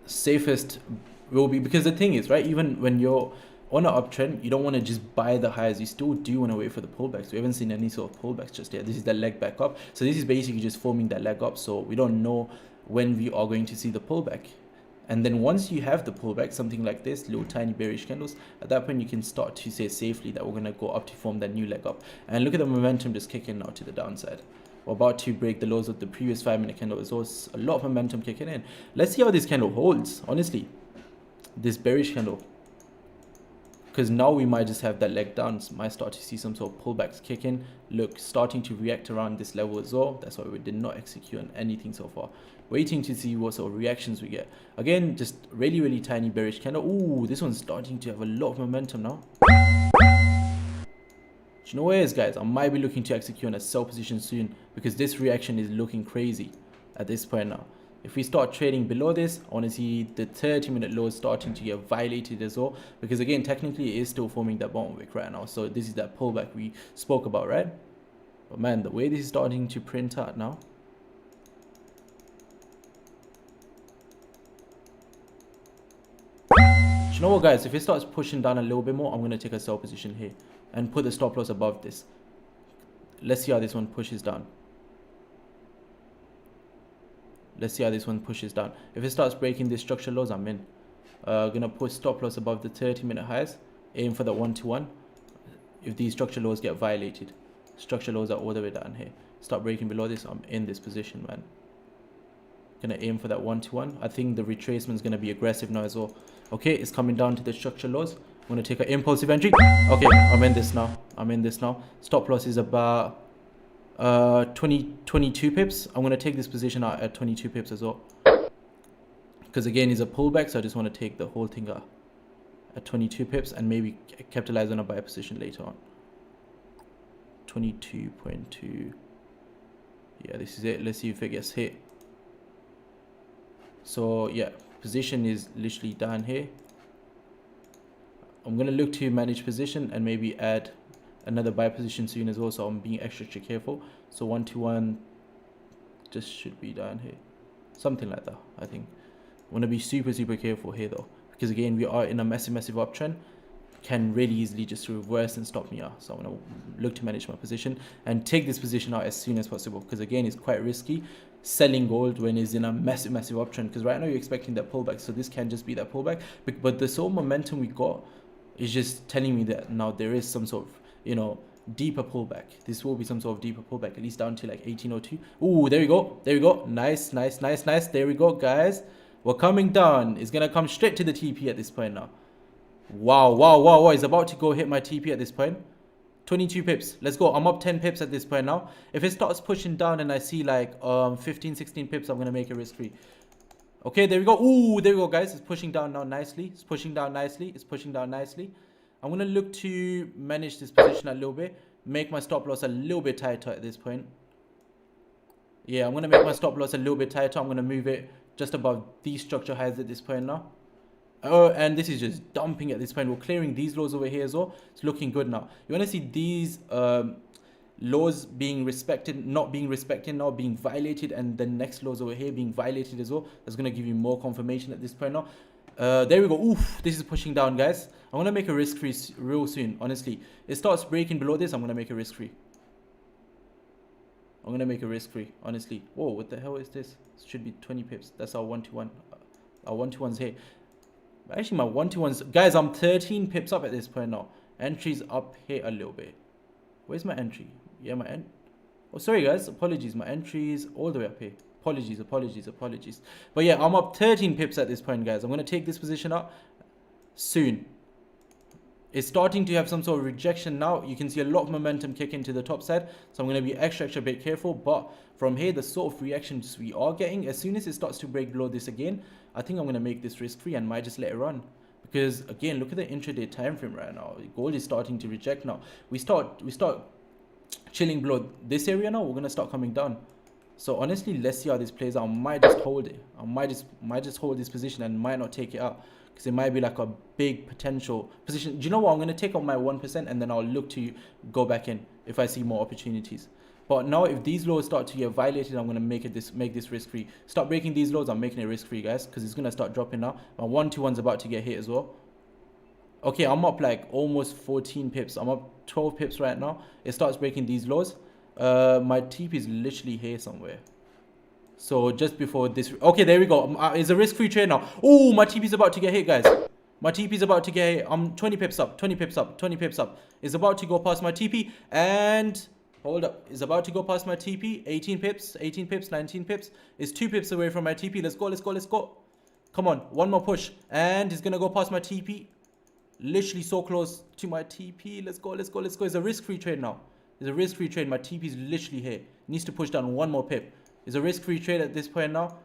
Speaker 1: Safest will be, because the thing is, right, even when you're on an uptrend, you don't want to just buy the highs. You still do want to wait for the pullbacks. We haven't seen any sort of pullbacks just yet. This is the leg back up. So this is basically just forming that leg up. So we don't know when we are going to see the pullback. And then once you have the pullback, something like this, little tiny bearish candles, at that point you can start to say safely that we're going to go up to form that new leg up. And look at the momentum just kicking now to the downside. We're about to break the lows of the previous 5-minute candle. So it's a lot of momentum kicking in. Let's see how this candle holds, honestly. This bearish candle. Because now we might just have that leg down, might start to see some sort of pullbacks kick in. Look, starting to react around this level as well. That's why we did not execute on anything so far. Waiting to see what sort of reactions we get. Again, just really tiny bearish candle. Ooh, this one's starting to have a lot of momentum now. Do you know what it is, guys? I might be looking to execute on a sell position soon, because this reaction is looking crazy at this point now. If we start trading below this, I want to see the 30-minute lows starting to get violated as well, because again, technically it is still forming that bottom wick right now. So this is that pullback we spoke about, right? But man, the way this is starting to print out now. Do you know what, guys? If it starts pushing down a little bit more, I'm going to take a sell position here and put the stop loss above this. Let's see how this one pushes down. Let's see how this one pushes down. If it starts breaking these structural lows, I'm in. Gonna put stop loss above the 30-minute highs. Aim for the 1-to-1. If these structural lows get violated, structural lows are all the way down here. Start breaking below this, I'm in this position, man. Gonna aim for that 1-to-1. I think the retracement is gonna be aggressive now as well. Okay, it's coming down to the structural lows. I'm gonna take an impulsive entry. Okay, I'm in this now. I'm in this now. Stop loss is about 22 pips. I'm going to take this position out at 22 pips as well, because again it's a pullback, so I just want to take the whole thing out at 22 pips and maybe capitalize on a buy position later on. 22.2. yeah, this is it. Let's see if it gets hit. So yeah, position is literally down here. I'm going to look to manage position and maybe add another buy position soon as well, so I'm being extra careful. So 1-to-1 just should be down here, something like that. I think I want to be super careful here though, because again we are in a massive uptrend, can really easily just reverse and stop me out. So I'm going to look to manage my position and take this position out as soon as possible, because again it's quite risky. selling gold when it's in a massive uptrend, because right now you're expecting that pullback, so this can just be that pullback. But the sort of momentum we got is just telling me that now there is some sort of, you know, deeper pullback. This will be some sort of deeper pullback, at least down to like 1802. Ooh, there we go. Nice. There we go, guys. We're coming down. It's gonna come straight to the TP at this point now. Wow. It's about to go hit my TP at this point. 22 pips. Let's go. I'm up 10 pips at this point now. If it starts pushing down and I see like 15, 16 pips, I'm going to make it risk-free. Okay, there we go. Ooh, there we go, guys. It's pushing down now nicely. It's pushing down nicely. I'm going to look to manage this position a little bit. Make my stop loss a little bit tighter at this point. Yeah, I'm going to make my stop loss a little bit tighter. I'm going to move it just above these structure highs at this point now. Oh, and this is just dumping at this point. We're clearing these lows over here as well. It's looking good now. You want to see these lows being respected, not being respected now, being violated, and the next lows over here being violated as well. That's going to give you more confirmation at this point now. There we go. Oof, this is pushing down, guys. I'm going to make a risk-free real soon, honestly. It starts breaking below this, I'm going to make a risk-free. Honestly. Whoa, what the hell is this? It should be 20 pips. That's our 1-to-1. Our 1-to-1's here. Actually, my 1-to-1's... Guys, I'm 13 pips up at this point now. Entry's up here a little bit. Where's my entry? Yeah, my end. Oh, sorry, guys. Apologies. My entry's all the way up here. Apologies. But yeah, I'm up 13 pips at this point, guys. I'm going to take this position up soon. It's starting to have some sort of rejection now. You can see a lot of momentum kick into the top side. So I'm going to be extra bit careful. But from here, the sort of reactions we are getting, as soon as it starts to break below this again, I think I'm going to make this risk-free and might just let it run. Because, again, look at the intraday time frame right now. Gold is starting to reject now. We start chilling below this area now. We're going to start coming down. So, honestly, let's see how this plays out. I might just hold it. I might just hold this position and might not take it out. Because it might be like a big potential position. Do you know what? I'm going to take out my 1% and then I'll look to go back in if I see more opportunities. But now if these lows start to get violated, I'm going to make this risk-free. Start breaking these lows, I'm making it risk-free, guys. Because it's going to start dropping now. My 1-to-1's about to get hit as well. Okay, I'm up like almost 14 pips. I'm up 12 pips right now. It starts breaking these lows. My TP is literally here somewhere. So just before this, okay, there we go. It's a risk-free trade now. Oh, my TP is about to get hit, guys. My TP is about to get hit. I'm 20 pips up. It's about to go past my TP and hold up. It's about to go past my TP. 18 pips, 19 pips. It's 2 pips away from my TP. Let's go. Come on, one more push and it's gonna go past my TP. Literally so close to my TP. Let's go. It's a risk-free trade now. My TP is literally here. It needs to push down one more pip. It's a risk-free trade at this point now.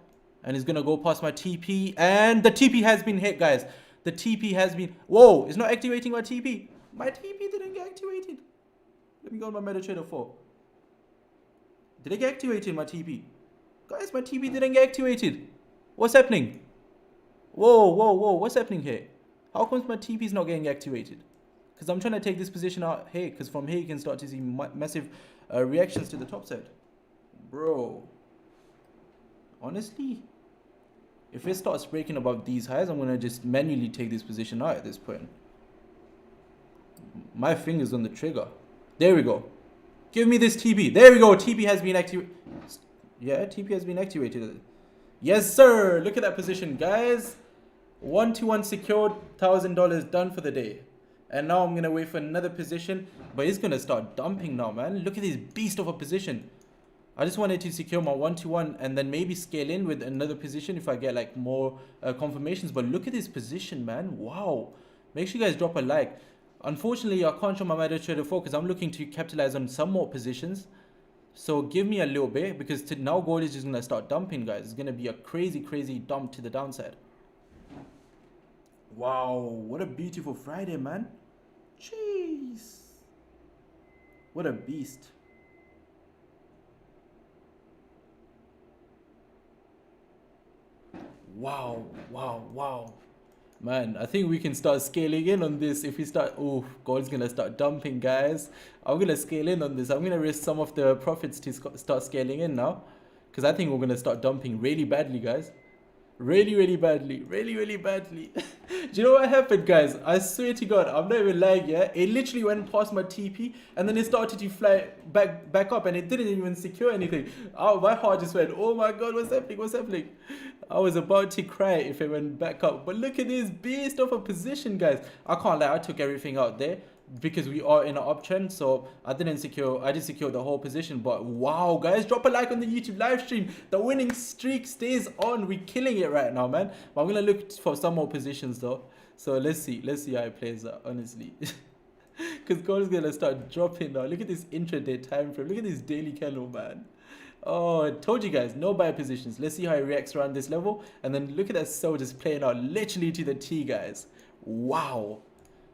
Speaker 1: And it's going to go past my TP. And the TP has been hit, guys. The TP has been... Whoa, it's not activating my TP. My TP didn't get activated. Let me go on my MetaTrader 4. Did it get activated, my TP? Guys, my TP didn't get activated. What's happening? Whoa. What's happening here? How comes my TP is not getting activated? Because I'm trying to take this position out here. Because from here, you can start to see massive reactions to the top side. Bro. Honestly, if it starts breaking above these highs, I'm going to just manually take this position out at this point. My finger's on the trigger. There we go. Give me this TP. There we go. TP has been activated. Yeah, TP has been activated. Yes, sir. Look at that position, guys. 1-to-1 secured, $1,000 done for the day. And now I'm going to wait for another position. But it's going to start dumping now, man. Look at this beast of a position. I just wanted to secure my 1-to-1 and then maybe scale in with another position if I get like more confirmations. But look at this position, man. Wow. Make sure you guys drop a like. Unfortunately, I can't show my MetaTrader 4 because I'm looking to capitalize on some more positions. So give me a little bit because now gold is just going to start dumping, guys. It's going to be a crazy dump to the downside. Wow. What a beautiful Friday, man. Jeez. What a beast. Wow. Man, I think we can start scaling in on this. If we start, oh, gold's gonna start dumping, guys. I'm gonna scale in on this. I'm gonna risk some of the profits to start scaling in now, because I think we're gonna start dumping really badly, guys. Really badly. Really badly. Do you know what happened, guys? I swear to God, I'm not even lying, yeah? It literally went past my TP and then it started to fly back up and it didn't even secure anything. Oh, my heart just went, oh my God, what's happening? What's happening? I was about to cry if it went back up. But look at this beast of a position, guys. I can't lie, I took everything out there because we are in an uptrend, so I didn't secure the whole position. But wow, guys, drop a like on the YouTube live stream. The winning streak stays on. We're killing it right now, man. But I'm gonna look for some more positions though, so let's see how it plays out, honestly. Because gold is gonna start dropping now. Look at this intraday time frame. Look at this daily candle, man. Oh, I told you guys, no buy positions. Let's see how it reacts around this level. And then look at that sell just playing out literally to the T, guys. Wow.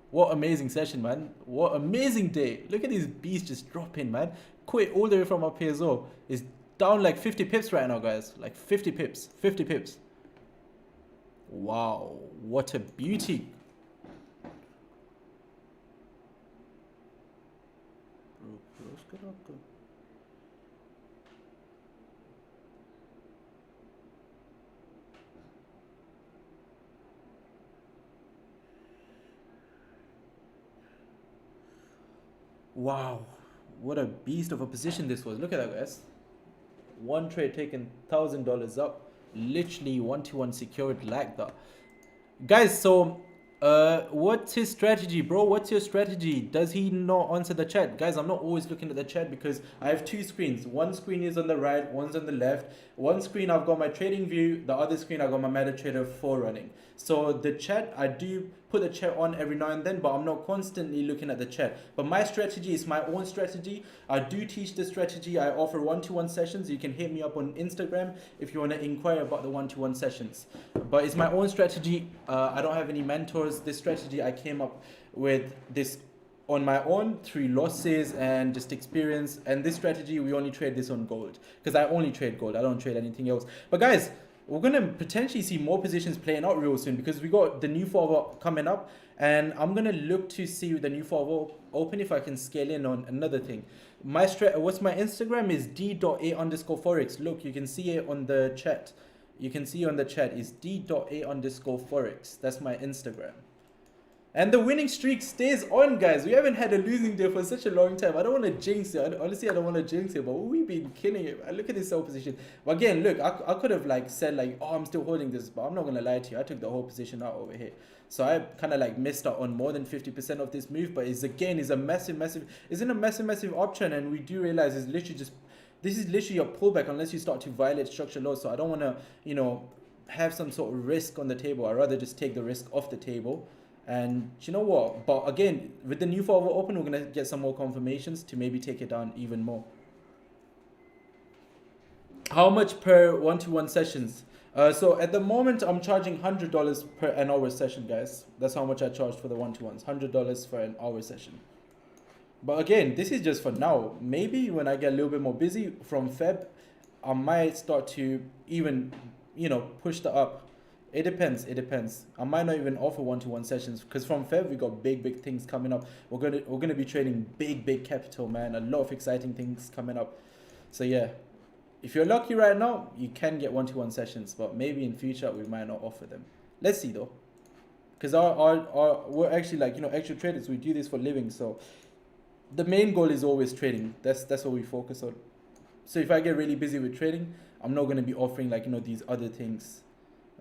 Speaker 1: What amazing session, man. What amazing day. Look at these beasts just dropping, man. Quit all the way from up here as well. It's down like 50 pips right now, guys. Like 50 pips. 50 pips. Wow. What a beauty. Wow, what a beast of a position this was. Look at that, guys. One trade taken $1,000 up, literally 1-to-1 secured like that, guys. So what's his strategy, bro? What's your strategy? Does he not answer the chat? Guys, I'm not always looking at the chat because I have two screens. One screen is on the right, one's on the left. One screen I've got my trading view, the other screen I've got my MetaTrader 4 running. So the chat, I do put the chat on every now and then, but I'm not constantly looking at the chat. But my strategy is my own strategy. I do teach the strategy. I offer 1-to-1 sessions. You can hit me up on Instagram if you want to inquire about the 1-to-1 sessions. But it's my own strategy. I don't have any mentors. This strategy, I came up with this on my own through losses and just experience. And this strategy, we only trade this on gold because I only trade gold. I don't trade anything else. But guys, we're going to potentially see more positions playing out real soon because we got the new forward coming up, and I'm going to look to see the new forward open if I can scale in on another thing. What's my Instagram is d.a_forex. Look, you can see it on the chat. You can see on the chat is d.a_forex. That's my Instagram. And the winning streak stays on, guys. We haven't had a losing day for such a long time. I don't want to jinx it. Honestly, I don't want to jinx it, but we've been killing it. Look at this sell position. But again, look, I could have like said like, oh, I'm still holding this, but I'm not going to lie to you. I took the whole position out over here. So I kind of like missed out on more than 50% of this move. But it's in a massive uptrend. And we do realize it's literally just, this is literally a pullback unless you start to violate structural lows. So I don't want to, have some sort of risk on the table. I'd rather just take the risk off the table. And you know what? But again, with the new forward open, we're going to get some more confirmations to maybe take it down even more. How much per 1-to-1 sessions? So at the moment, I'm charging $100 per an hour session, guys. That's how much I charge for the 1-to-1s. $100 for an hour session. But again, this is just for now. Maybe when I get a little bit more busy from Feb, I might start to even, push that up. It depends. I might not even offer 1-to-1 sessions because from Feb we got big things coming up. We're gonna be trading big capital, man. A lot of exciting things coming up. So yeah, if you're lucky right now, you can get 1-to-1 sessions, but maybe in future we might not offer them. Let's see though, because we're actually like extra traders. We do this for a living, so the main goal is always trading. That's what we focus on. So if I get really busy with trading, I'm not gonna be offering like these other things.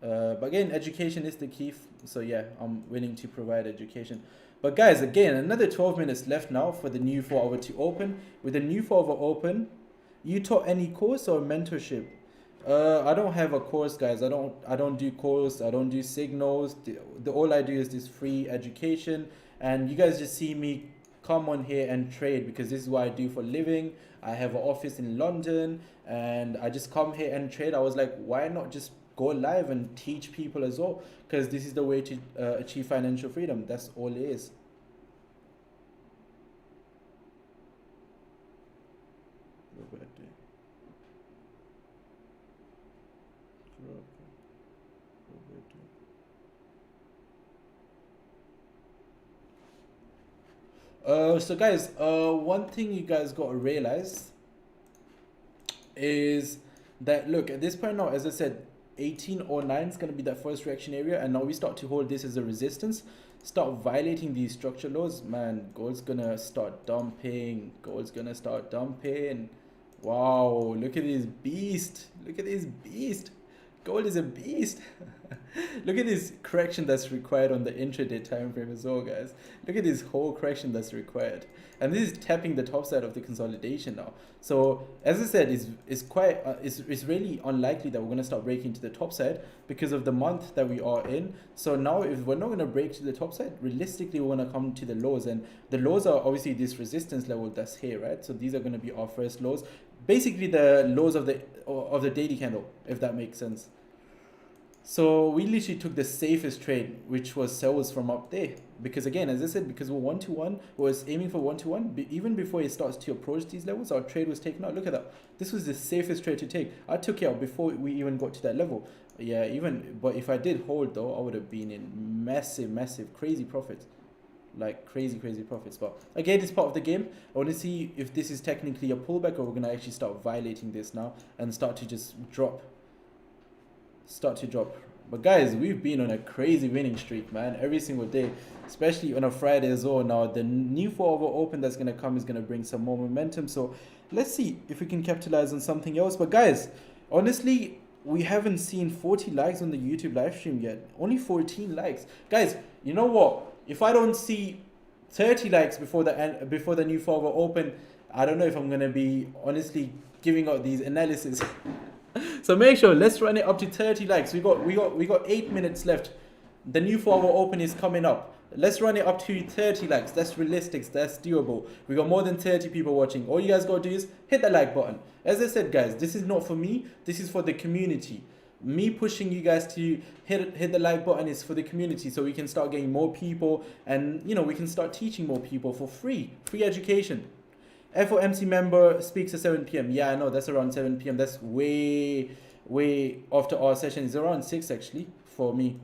Speaker 1: But again, education is the key. So yeah, I'm willing to provide education. But guys, again, another 12 minutes left now for the new 4 hour to open. With the new 4 hour open, you taught any course or mentorship? I don't have a course, guys. I don't do course. I don't do signals. All I do is this free education, and you guys just see me come on here and trade because this is what I do for a living. I have an office in London, and I just come here and trade. I was like, why not just go live and teach people as well, because this is the way to achieve financial freedom. That's all it is. So guys, one thing you guys got to realize is that, look, at this point now, as I said, 1809 is going to be that first reaction area, and now we start to hold this as a resistance, start violating these structure lows, man, gold's gonna start dumping. Wow, look at this beast. Gold is a beast. Look at this correction that's required on the intraday time frame as well, guys. Look at this whole correction that's required, and this is tapping the top side of the consolidation now. So as I said, it's really unlikely that we're going to start breaking to the top side because of the month that we are in. So now if we're not going to break to the top side, realistically we're going to come to the lows, and the lows are obviously this resistance level that's here, right? So these are going to be our first lows, basically the lows of the daily candle, if that makes sense. So we literally took the safest trade, which was sells from up there, because again, as I said, because we're 1-to-1, was aiming for 1-to-1, even before it starts to approach these levels, our trade was taken out. Look at that. This was the safest trade to take. I took it out before we even got to that level. Yeah, but if I did hold though, I would have been in massive crazy profits, like crazy profits. But again, it's part of the game. I want to see if this is technically a pullback, or we're gonna actually start violating this now and start to drop. But guys, we've been on a crazy winning streak, man, every single day, especially on a Friday as well. Now the new 4-hour open that's going to come is going to bring some more momentum, so let's see if we can capitalize on something else. But guys, honestly, we haven't seen 40 likes on the YouTube live stream yet. Only 14 likes. Guys, you know what, if I don't see 30 likes before the new 4-hour open, I don't know if I'm going to be honestly giving out these analysis. So make sure, let's run it up to 30 likes. We got 8 minutes left. The new 4-hour open is coming up. Let's run it up to 30 likes. That's realistic. That's doable. We got more than 30 people watching. All you guys gotta do is hit the like button. As I said, guys, this is not for me. This is for the community. Me pushing you guys to hit the like button is for the community, so we can start getting more people, and we can start teaching more people for free education. FOMC member speaks at 7 p.m. Yeah, I know, that's around 7 p.m. That's way after our session. It's around 6 actually for me.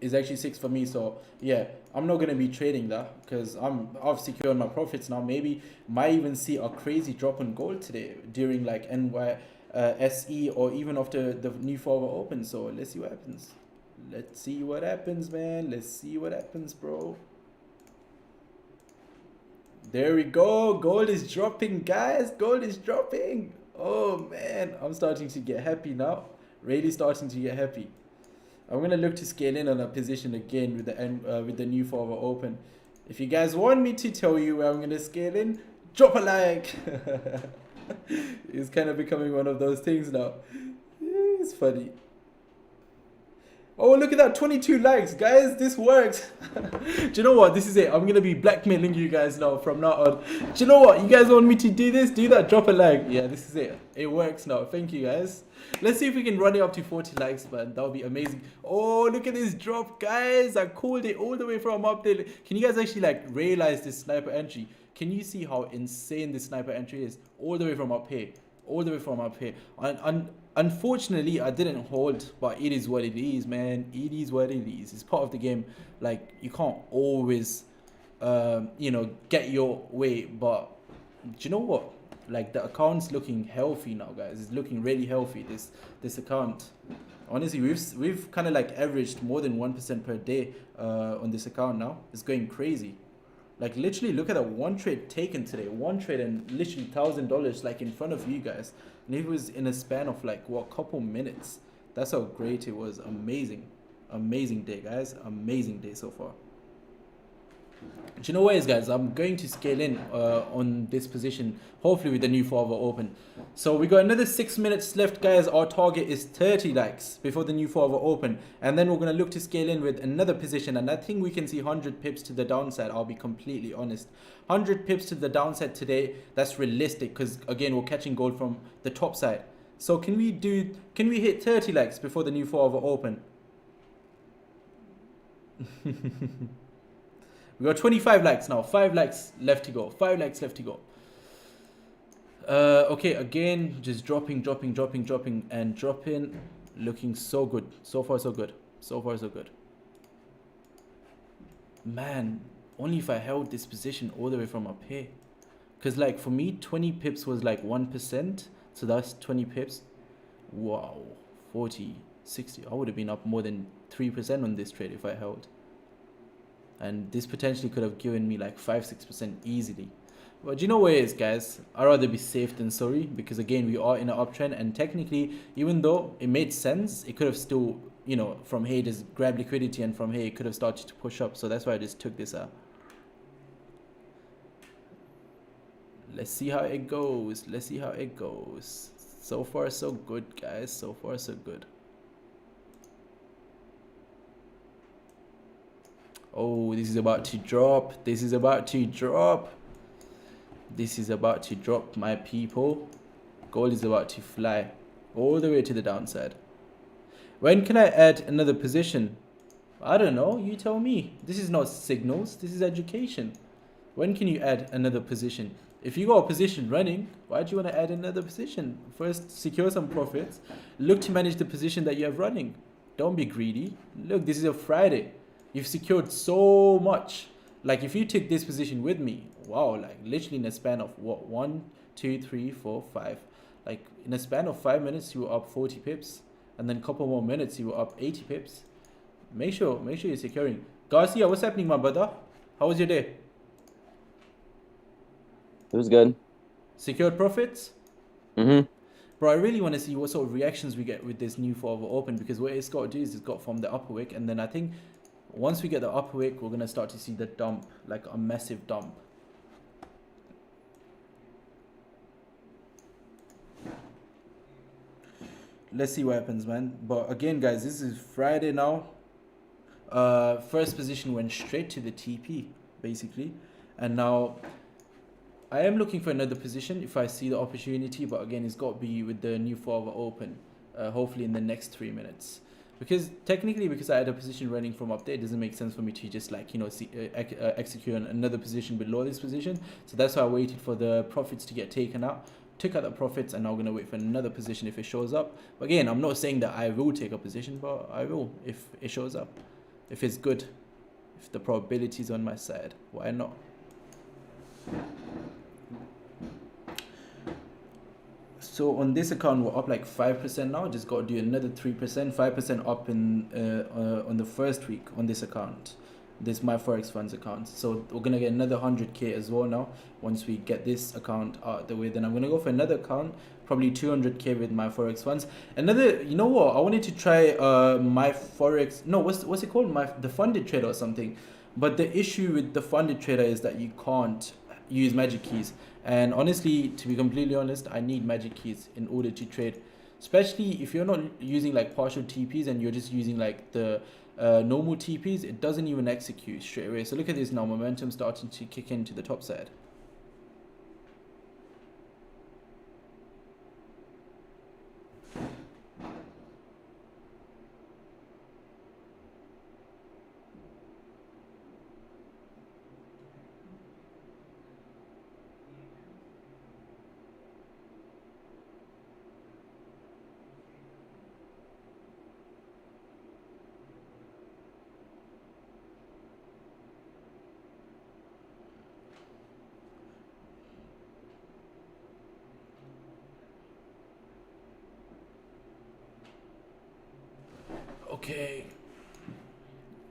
Speaker 1: It's actually 6 for me. So yeah, I'm not going to be trading that because I've secured my profits now. Maybe might even see a crazy drop on gold today during like NYSE or even after the new 4-hour open. So let's see what happens. Let's see what happens, man. Let's see what happens, bro. There we go. Gold is dropping, guys. Gold is dropping. Oh man, I'm starting to get happy now. Really starting to get happy. I'm gonna look to scale in on a position again with the new 4-hour open. If you guys want me to tell you where I'm gonna scale in, drop a like. It's kind of becoming one of those things now. It's funny. Oh, look at that, 22 likes, guys. This works. Do you know what? This is it. I'm going to be blackmailing you guys now from now on. Do you know what? You guys want me to do this? Do that. Drop a like. Yeah, this is it. It works now. Thank you, guys. Let's see if we can run it up to 40 likes, man. That would be amazing. Oh, look at this drop, guys. I called it all the way from up there. Can you guys actually like realize this sniper entry? Can you see how insane this sniper entry is? All the way from up here. Unfortunately, I didn't hold, but it is what it is, man. It is what it is. It's part of the game. Like, you can't always, get your way. But do you know what? Like, the account's looking healthy now, guys. It's looking really healthy. This account. Honestly, we've kind of like averaged more than 1% per day on this account now. It's going crazy. Like, literally, look at that one trade taken today. One trade and literally $1,000 like in front of you guys. And it was in a span of like, what, couple minutes. That's how great it was. Amazing. Amazing day, guys. Amazing day so far. Do you know what, guys? I'm going to scale in on this position, hopefully with the new 4-hour open. So we got another 6 minutes left, guys. Our target is 30 likes before the new 4-hour open, and then we're going to look to scale in with another position, and I think we can see 100 pips to the downside. I'll be completely honest, 100 pips to the downside today. That's realistic because again, we're catching gold from the top side. So can we hit 30 likes before the new 4-hour open? We got 25 likes now. 5 likes left to go. 5 likes left to go. Okay, again, just dropping, and dropping. Looking so good. So far, so good. So far, so good. Man, only if I held this position all the way from up here. Because, like, for me, 20 pips was like 1%. So that's 20 pips. Wow. 40, 60. I would have been up more than 3% on this trade if I held. And this potentially could have given me like 5-6% easily. But you know what it is, guys? I'd rather be safe than sorry, because again, we are in an uptrend, and technically, even though it made sense, it could have still, you know, from here just grab liquidity, and from here it could have started to push up. So that's why I just took this out. Let's see how it goes. Let's see how it goes. So far so good, guys. So far so good. Oh, this is about to drop. This is about to drop. This is about to drop, my people. Gold is about to fly all the way to the downside. When can I add another position? I don't know. You tell me. This is not signals. This is education. When can you add another position? If you got a position running, why do you want to add another position? First, secure some profits. Look to manage the position that you have running. Don't be greedy. Look, this is a Friday. You've secured so much. Like if you took this position with me, wow, like literally in a span of what, 1, 2, 3, 4, 5. Like in a span of 5 minutes, you were up 40 pips. And then a couple more minutes, you were up 80 pips. Make sure you're securing. Garcia, what's happening, my brother? How was your day?
Speaker 2: It was good.
Speaker 1: Secured profits?
Speaker 2: Mm-hmm.
Speaker 1: Bro, I really want to see what sort of reactions we get with this new 4-hour open, because what it's got to do is it's got from the upper wick, and then I think once we get the upper wick, we're going to start to see the dump, like a massive dump. Let's see what happens, man. But again, guys, this is Friday now. First position went straight to the TP, basically. And now I am looking for another position if I see the opportunity. But again, it's got to be with the new 4-hour open, hopefully in the next 3 minutes. Because technically, because I had a position running from up there, it doesn't make sense for me to just like, you know, execute another position below this position. So that's why I waited for the profits to get taken out. Took out the profits, and now I'm going to wait for another position if it shows up. But again, I'm not saying that I will take a position, but I will if it shows up. If it's good, if the probability is on my side, why not? So on this account, we're up like 5% now. Just got to do another 3%, 5% up in on the first week on this account. This my Forex funds account. So we're gonna get another 100k as well now. Once we get this account out of the way, then I'm gonna go for another account, probably 200k with my Forex funds. Another, you know what? I wanted to try my Forex. No, what's it called? The funded trader or something. But the issue with the funded trader is that you can't use magic keys. And honestly, to be completely honest, I need magic keys in order to trade. Especially if you're not using like partial TPs and you're just using like the normal TPs, it doesn't even execute straight away. So look at this now, momentum starting to kick into the top side. Okay,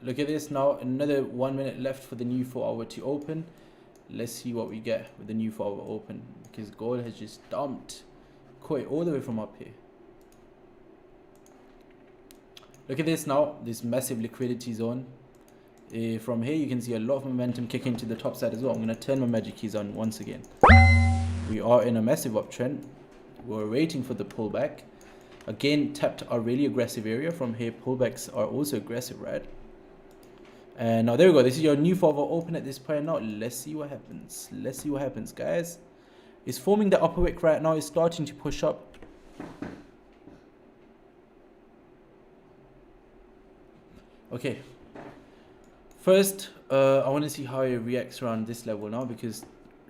Speaker 1: look at this now, another 1 minute left for the new 4-hour to open. Let's see what we get with the new 4-hour open, because gold has just dumped quite all the way from up here. Look at this now, this massive liquidity zone. From here you can see a lot of momentum kicking to the top side as well. I'm going to turn my magic keys on once again. We are in a massive uptrend. We're waiting for the pullback. Again, tapped a really aggressive area. From here, pullbacks are also aggressive, right? And now there we go. This is your new 4-hour open at this point now. Let's see what happens. Let's see what happens, guys. It's forming the upper wick right now. It's starting to push up. Okay. First, I want to see how it reacts around this level now, because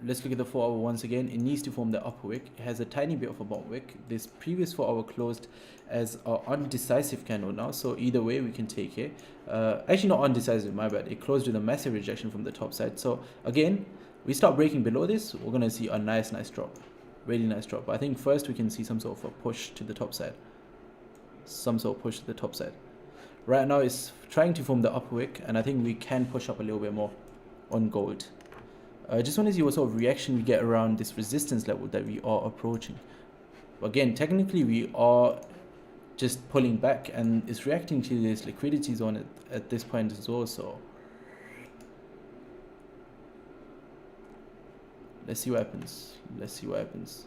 Speaker 1: let's look at the 4-hour once again. It needs to form the upper wick. It has a tiny bit of a bottom wick. This previous 4-hour closed as an undecisive candle now, so either way we can take it. Actually not undecisive, my bad. It closed with a massive rejection from the top side. So again, we start breaking below this, we're going to see a nice drop. Really nice drop. But I think first we can see some sort of a push to the top side. some sort of push to the top side. Right now it's trying to form the upper wick, and I think we can push up a little bit more on gold. I just want to see what sort of reaction we get around this resistance level that we are approaching. Again, technically we are just pulling back, and it's reacting to this liquidity zone at this point as well. So let's see what happens. Let's see what happens.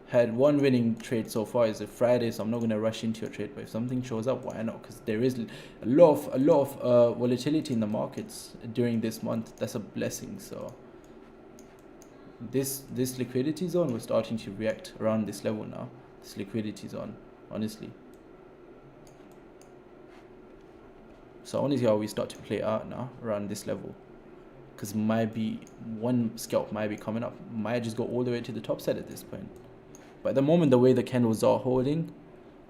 Speaker 1: Had one winning trade so far. It's a Friday, so I'm not going to rush into a trade, but if something shows up, why not? Because there is a lot of volatility in the markets during this month. That's a blessing. So this liquidity zone, we're starting to react around this level now. This liquidity zone, honestly. So I want to see how we start to play out now around this level, because might be one scalp might be coming up, might just go all the way to the top side at this point. But at the moment, the way the candles are holding,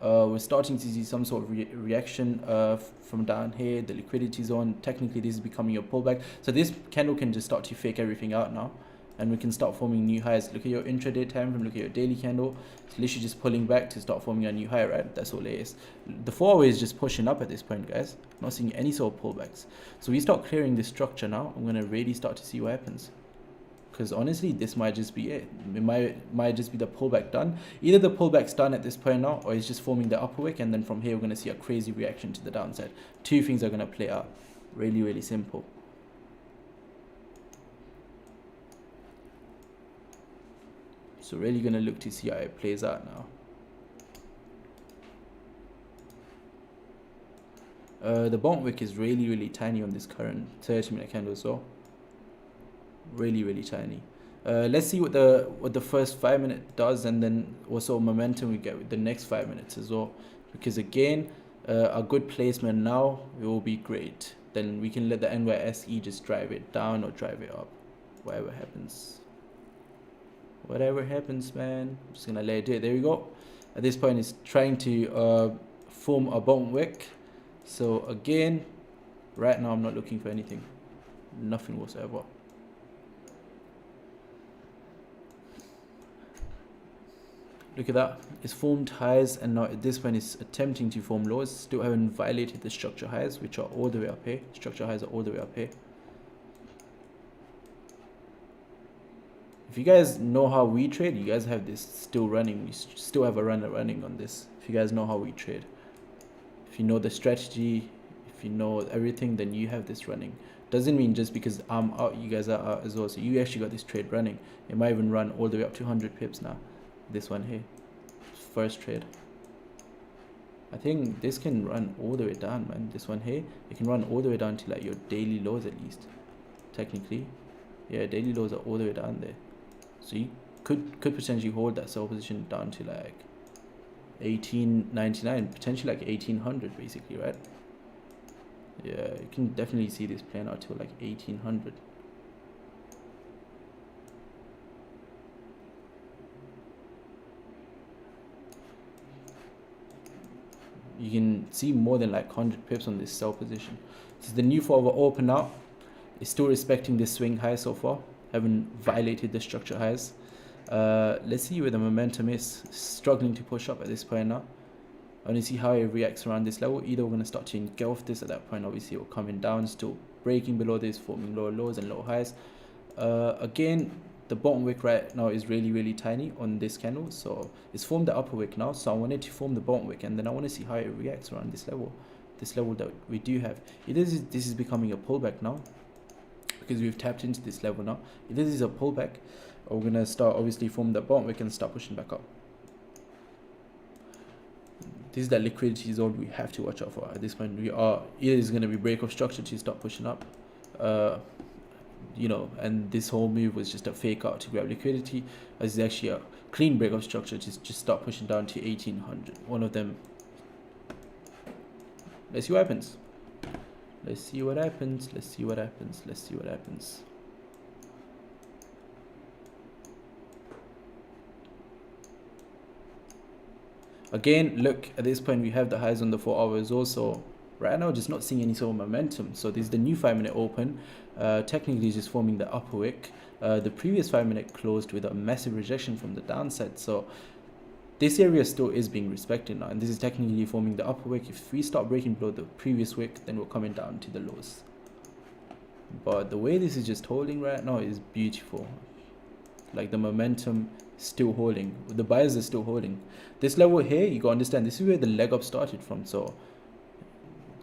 Speaker 1: we're starting to see some sort of reaction from down here, the liquidity zone. Technically, this is becoming a pullback. So this candle can just start to fake everything out now, and we can start forming new highs. Look at your intraday time frame, look at your daily candle. It's literally just pulling back to start forming a new high, right? That's all it is. The 4-hour is just pushing up at this point, guys. Not seeing any sort of pullbacks. So we start clearing this structure now. I'm going to really start to see what happens. Because honestly, this might just be it. It might just be the pullback done. Either the pullback's done at this point now, or it's just forming the upper wick, and then from here we're going to see a crazy reaction to the downside. Two things are going to play out. Really, really simple. So really going to look to see how it plays out now. The bottom wick is really, really tiny on this current 30-minute candle as well. Really, really tiny. Let's see what the first 5 minutes does, and then what sort of momentum we get with the next 5 minutes as well. Because again, a good placement now will be great. Then we can let the NYSE just drive it down or drive it up. Whatever happens. Whatever happens, man. I'm just gonna let it do it. There we go. At this point, it's trying to form a bottom wick. So again, right now I'm not looking for anything. Nothing whatsoever. Look at that. It's formed highs, and now at this point it's attempting to form lows. Still haven't violated the structure highs, which are all the way up here. Structure highs are all the way up here. If you guys know how we trade, you guys have this still running. We still have a runner running on this. If you guys know how we trade, if you know the strategy, if you know everything, then you have this running. Doesn't mean just because I'm out, you guys are out as well. So you actually got this trade running. It might even run all the way up to 100 pips now. This one here, first trade. I think this can run all the way down, man. This one here, it can run all the way down to like your daily lows at least. Technically, yeah, daily lows are all the way down there. So you could potentially hold that sell position down to like 1899, potentially like 1800, basically, right? Yeah, you can definitely see this playing out to like 1800. You can see more than like 100 pips on this sell position. This is the new 4-hour open now. It's still respecting this swing high so far. Haven't violated the structure highs. Let's see where the momentum is. Struggling to push up at this point now. I want to see how it reacts around this level. Either we're going to start to engulf this at that point. Obviously, we're coming down, still breaking below this, forming lower lows and lower highs. Again, the bottom wick right now is really, really tiny on this candle. So it's formed the upper wick now. So I wanted to form the bottom wick, and then I want to see how it reacts around this level. This level that we do have. This is becoming a pullback now, because we've tapped into this level now. If this is a pullback, we're going to start obviously form the bottom wick and start pushing back up. This is that liquidity zone we have to watch out for at this point. We are either is going to be break of structure to start pushing up, you know, and this whole move was just a fake out to grab liquidity. This is actually a clean break of structure to just start pushing down to 1800. One of them. Let's see what happens. Let's see what happens. Let's see what happens. Let's see what happens. Again, look, at this point we have the highs on the 4 hours also. Right now, just not seeing any sort of momentum. So this is the new 5-minute open. Technically just forming the upper wick. The previous 5-minute closed with a massive rejection from the downside. So This area still is being respected now, and this is technically forming the upper wick. If we start breaking below the previous wick, then we're coming down to the lows. But the way this is just holding right now is beautiful. Like the momentum still holding, the buyers are still holding. This level here, you gotta understand, this is where the leg up started from. So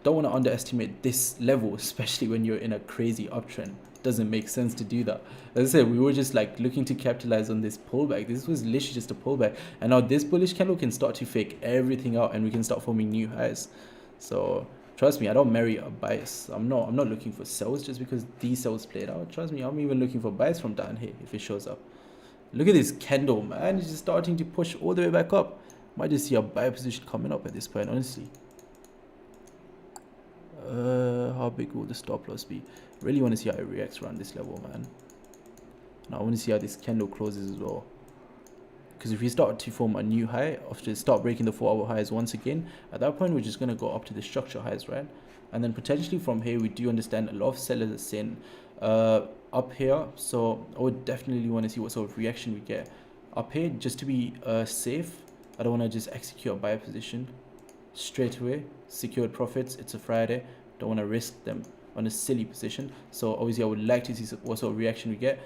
Speaker 1: don't want to underestimate this level, especially when you're in a crazy uptrend. Doesn't make sense to do that. As I said, we were just like looking to capitalize on this pullback. This was literally just a pullback, and now this bullish candle can start to fake everything out, and we can start forming new highs. So trust me, I don't marry a bias. I'm not looking for sells just because these sells played out. Trust me, I'm even looking for buys from down here if it shows up. Look at this candle, man. It's just starting to push all the way back up. Might just see a buy position coming up at this point, honestly. How big will the stop loss be? Really want to see how it reacts around this level, man. And I want to see how this candle closes as well. Because if we start to form a new high, after start breaking the 4-hour highs once again, at that point we're just going to go up to the structure highs, right? And then potentially from here, we do understand a lot of sellers are saying up here. So I would definitely want to see what sort of reaction we get up here, just to be safe. I don't want to just execute a buy position straight away. Secured profits, it's a Friday, don't want to risk them on a silly position. So obviously I would like to see what sort of reaction we get.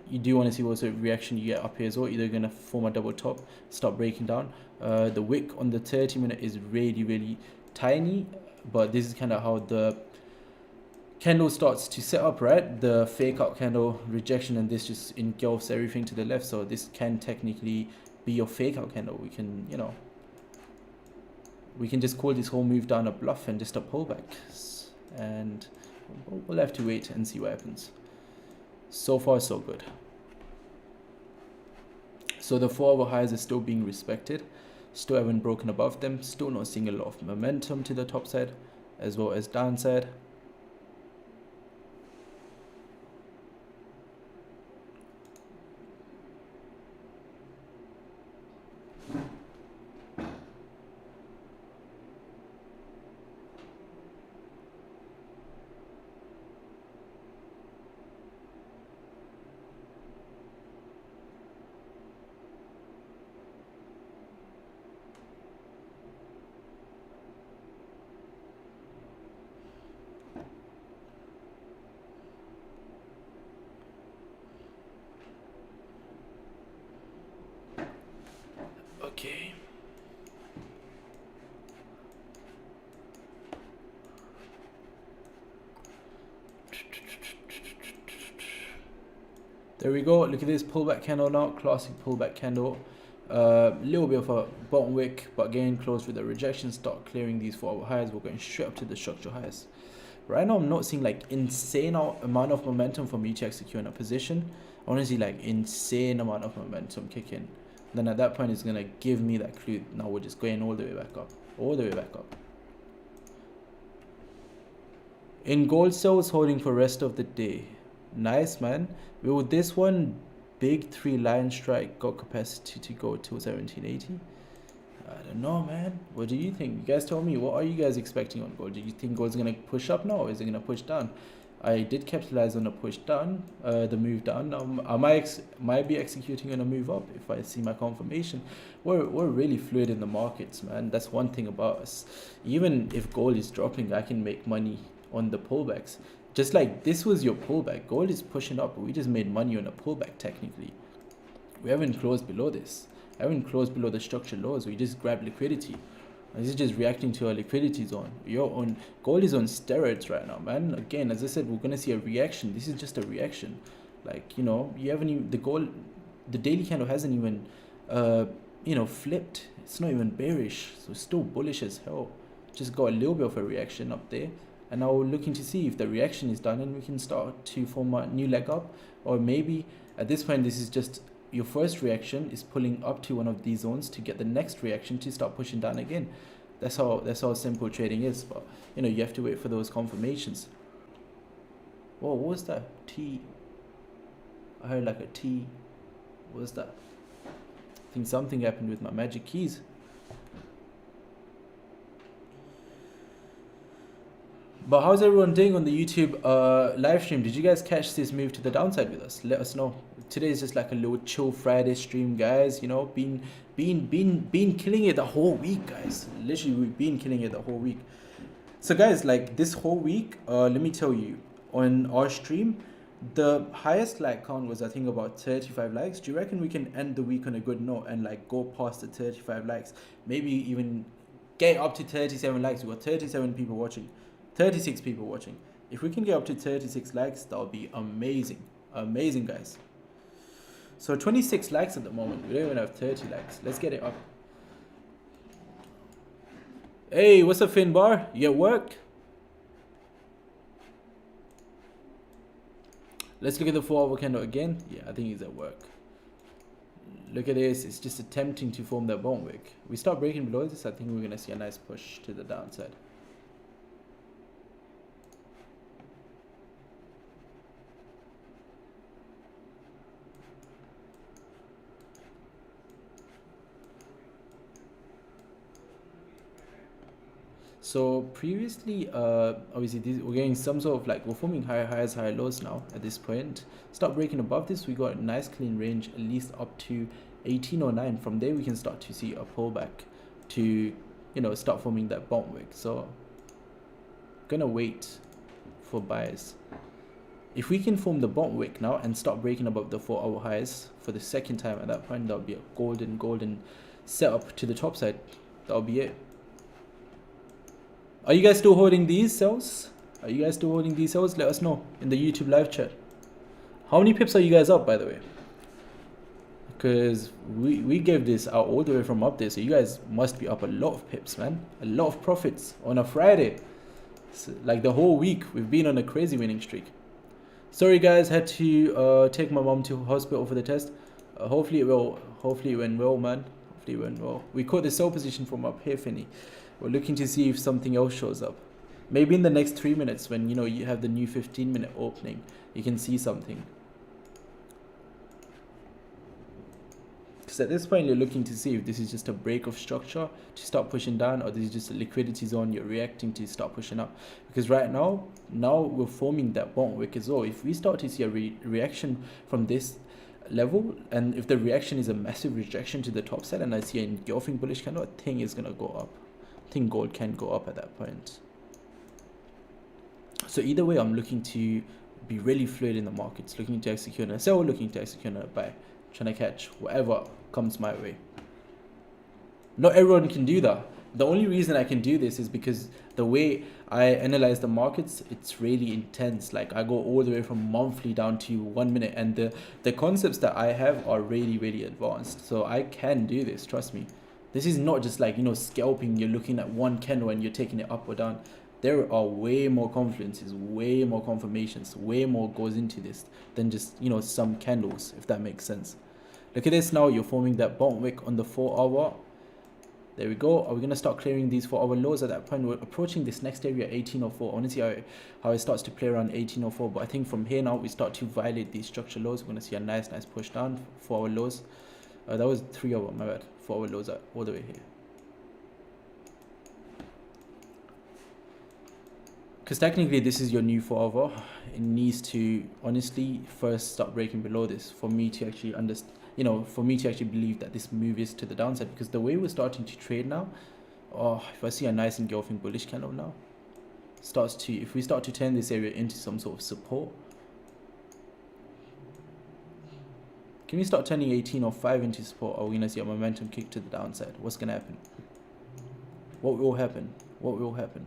Speaker 1: You do want to see what sort of reaction you get up here as well. Either going to form a double top, start breaking down. The wick on the 30-minute is really tiny, but this is kind of how the candle starts to set up, right? The fake out candle, rejection, and this just engulfs everything to the left. So this can technically be your fake out candle. We can, you know, we can just call this whole move down a bluff and just a pullback, and we'll have to wait and see what happens. So far so good. So the 4-hour highs are still being respected, still haven't broken above them, still not seeing a lot of momentum to the top side as well as downside. Okay. There we go. Look at this pullback candle now. Classic pullback candle. Little bit of a bottom wick, but again closed with a rejection. Start clearing these 4-hour highs. We're going straight up to the structural highs. Right now, I'm not seeing like insane amount of momentum for me to execute in a position. I want to see like insane amount of momentum kick in. Then at that point, it's gonna give me that clue. Now we're just going all the way back up, all the way back up. In gold sells holding for rest of the day. Nice, man. With this one, big 3-line strike got capacity to go till 1780. I don't know, man. What do you think? You guys tell me. What are you guys expecting on gold? Do you think gold's gonna push up now, or is it gonna push down? I did capitalize on a push down, the move down. I might be executing on a move up if I see my confirmation. We're really fluid in the markets, man. That's one thing about us. Even if gold is dropping, I can make money on the pullbacks. Just like this was your pullback. Gold is pushing up, but we just made money on a pullback technically. We haven't closed below this. I haven't closed below the structure lows. We just grabbed liquidity. This is just reacting to a liquidity zone. Gold is on steroids right now, man. Again, as I said, we're gonna see a reaction. This is just a reaction. Like, you know, you haven't even the daily candle hasn't even you know, flipped. It's not even bearish, so it's still bullish as hell. Just got a little bit of a reaction up there, and now we're looking to see if the reaction is done and we can start to form a new leg up. Or maybe at this point, this is just your first reaction is pulling up to one of these zones to get the next reaction to start pushing down again. That's how simple trading is. But you know, you have to wait for those confirmations. Whoa, what was that? T. I heard like a T. What was that? I think something happened with my magic keys. But how's everyone doing on the YouTube live stream? Did you guys catch this move to the downside with us? Let us know. Today is just like a little chill Friday stream, guys. You know, been killing it the whole week, guys. Literally, we've been killing it the whole week. So, guys, like this whole week, let me tell you, on our stream, the highest like count was I think about 35 likes. Do you reckon we can end the week on a good note and like go past the 35 likes? Maybe even get up to 37 likes. We got 37 people watching. 36 people watching. If we can get up to 36 likes, that would be amazing. Amazing, guys. So 26 likes at the moment. We don't even have 30 likes. Let's get it up. Hey, what's up, Finbar? You at work? Let's look at the 4-hour candle again. Yeah, I think he's at work. Look at this. It's just attempting to form that bone wick. We start breaking below this. I think we're going to see a nice push to the downside. So previously, obviously we're getting some sort of like, we're forming higher highs, higher lows now at this point. Start breaking above this, we got a nice clean range, at least up to 1809. From there, we can start to see a pullback to, you know, start forming that bump wick. So gonna wait for buyers. If we can form the bump wick now and start breaking above the 4-hour highs for the second time at that point, that'll be a golden setup to the top side. That'll be it. Are you guys still holding these cells? Are you guys still holding these cells? Let us know in the YouTube live chat. How many pips are you guys up, by the way? Because we gave this out all the way from up there, so you guys must be up a lot of pips, man. A lot of profits on a Friday. So, like the whole week, we've been on a crazy winning streak. Sorry guys, had to take my mom to hospital for the test. Hopefully it went well, man. Hopefully it went well. We caught the sell position from up here, Finny. We're looking to see if something else shows up. Maybe in the next 3 minutes when, you know, you have the new 15-minute opening, you can see something. Because at this point, you're looking to see if this is just a break of structure to start pushing down, or this is just a liquidity zone you're reacting to start pushing up. Because right now we're forming that bond wick as well. If we start to see a reaction from this level, and if the reaction is a massive rejection to the top side, and I see an engulfing bullish candle, I think it's going to go up. I think gold can go up at that point. So either way, I'm looking to be really fluid in the markets, looking to execute on a sell, looking to execute on a buy, trying to catch whatever comes my way. Not everyone can do that. The only reason I can do this is because the way I analyze the markets, it's really intense. Like I go all the way from monthly down to 1 minute, and the concepts that I have are really advanced. So I can do this, trust me. This is not just like, you know, scalping. You're looking at one candle and you're taking it up or down. There are way more confluences, way more confirmations, way more goes into this than just, you know, some candles, if that makes sense. Look at this now. You're forming that bump wick on the 4-hour. There we go. Are we going to start clearing these 4-hour lows at that point? We're approaching this next area, 1804. I want to see how it starts to play around 1804. But I think from here now, we start to violate these structure lows. We're going to see a nice push down, 4-hour lows. That was 3-hour, my bad. 4-hour lows are all the way here. Because technically this is your new 4-hour. It needs to honestly first start breaking below this for me to actually understand, you know, for me to actually believe that this move is to the downside. Because the way we're starting to trade now, if I see a nice engulfing bullish candle now, if we start to turn this area into some sort of support, can we start turning 1805 into support? Are we gonna see a momentum kick to the downside? What's gonna happen? What will happen? What will happen?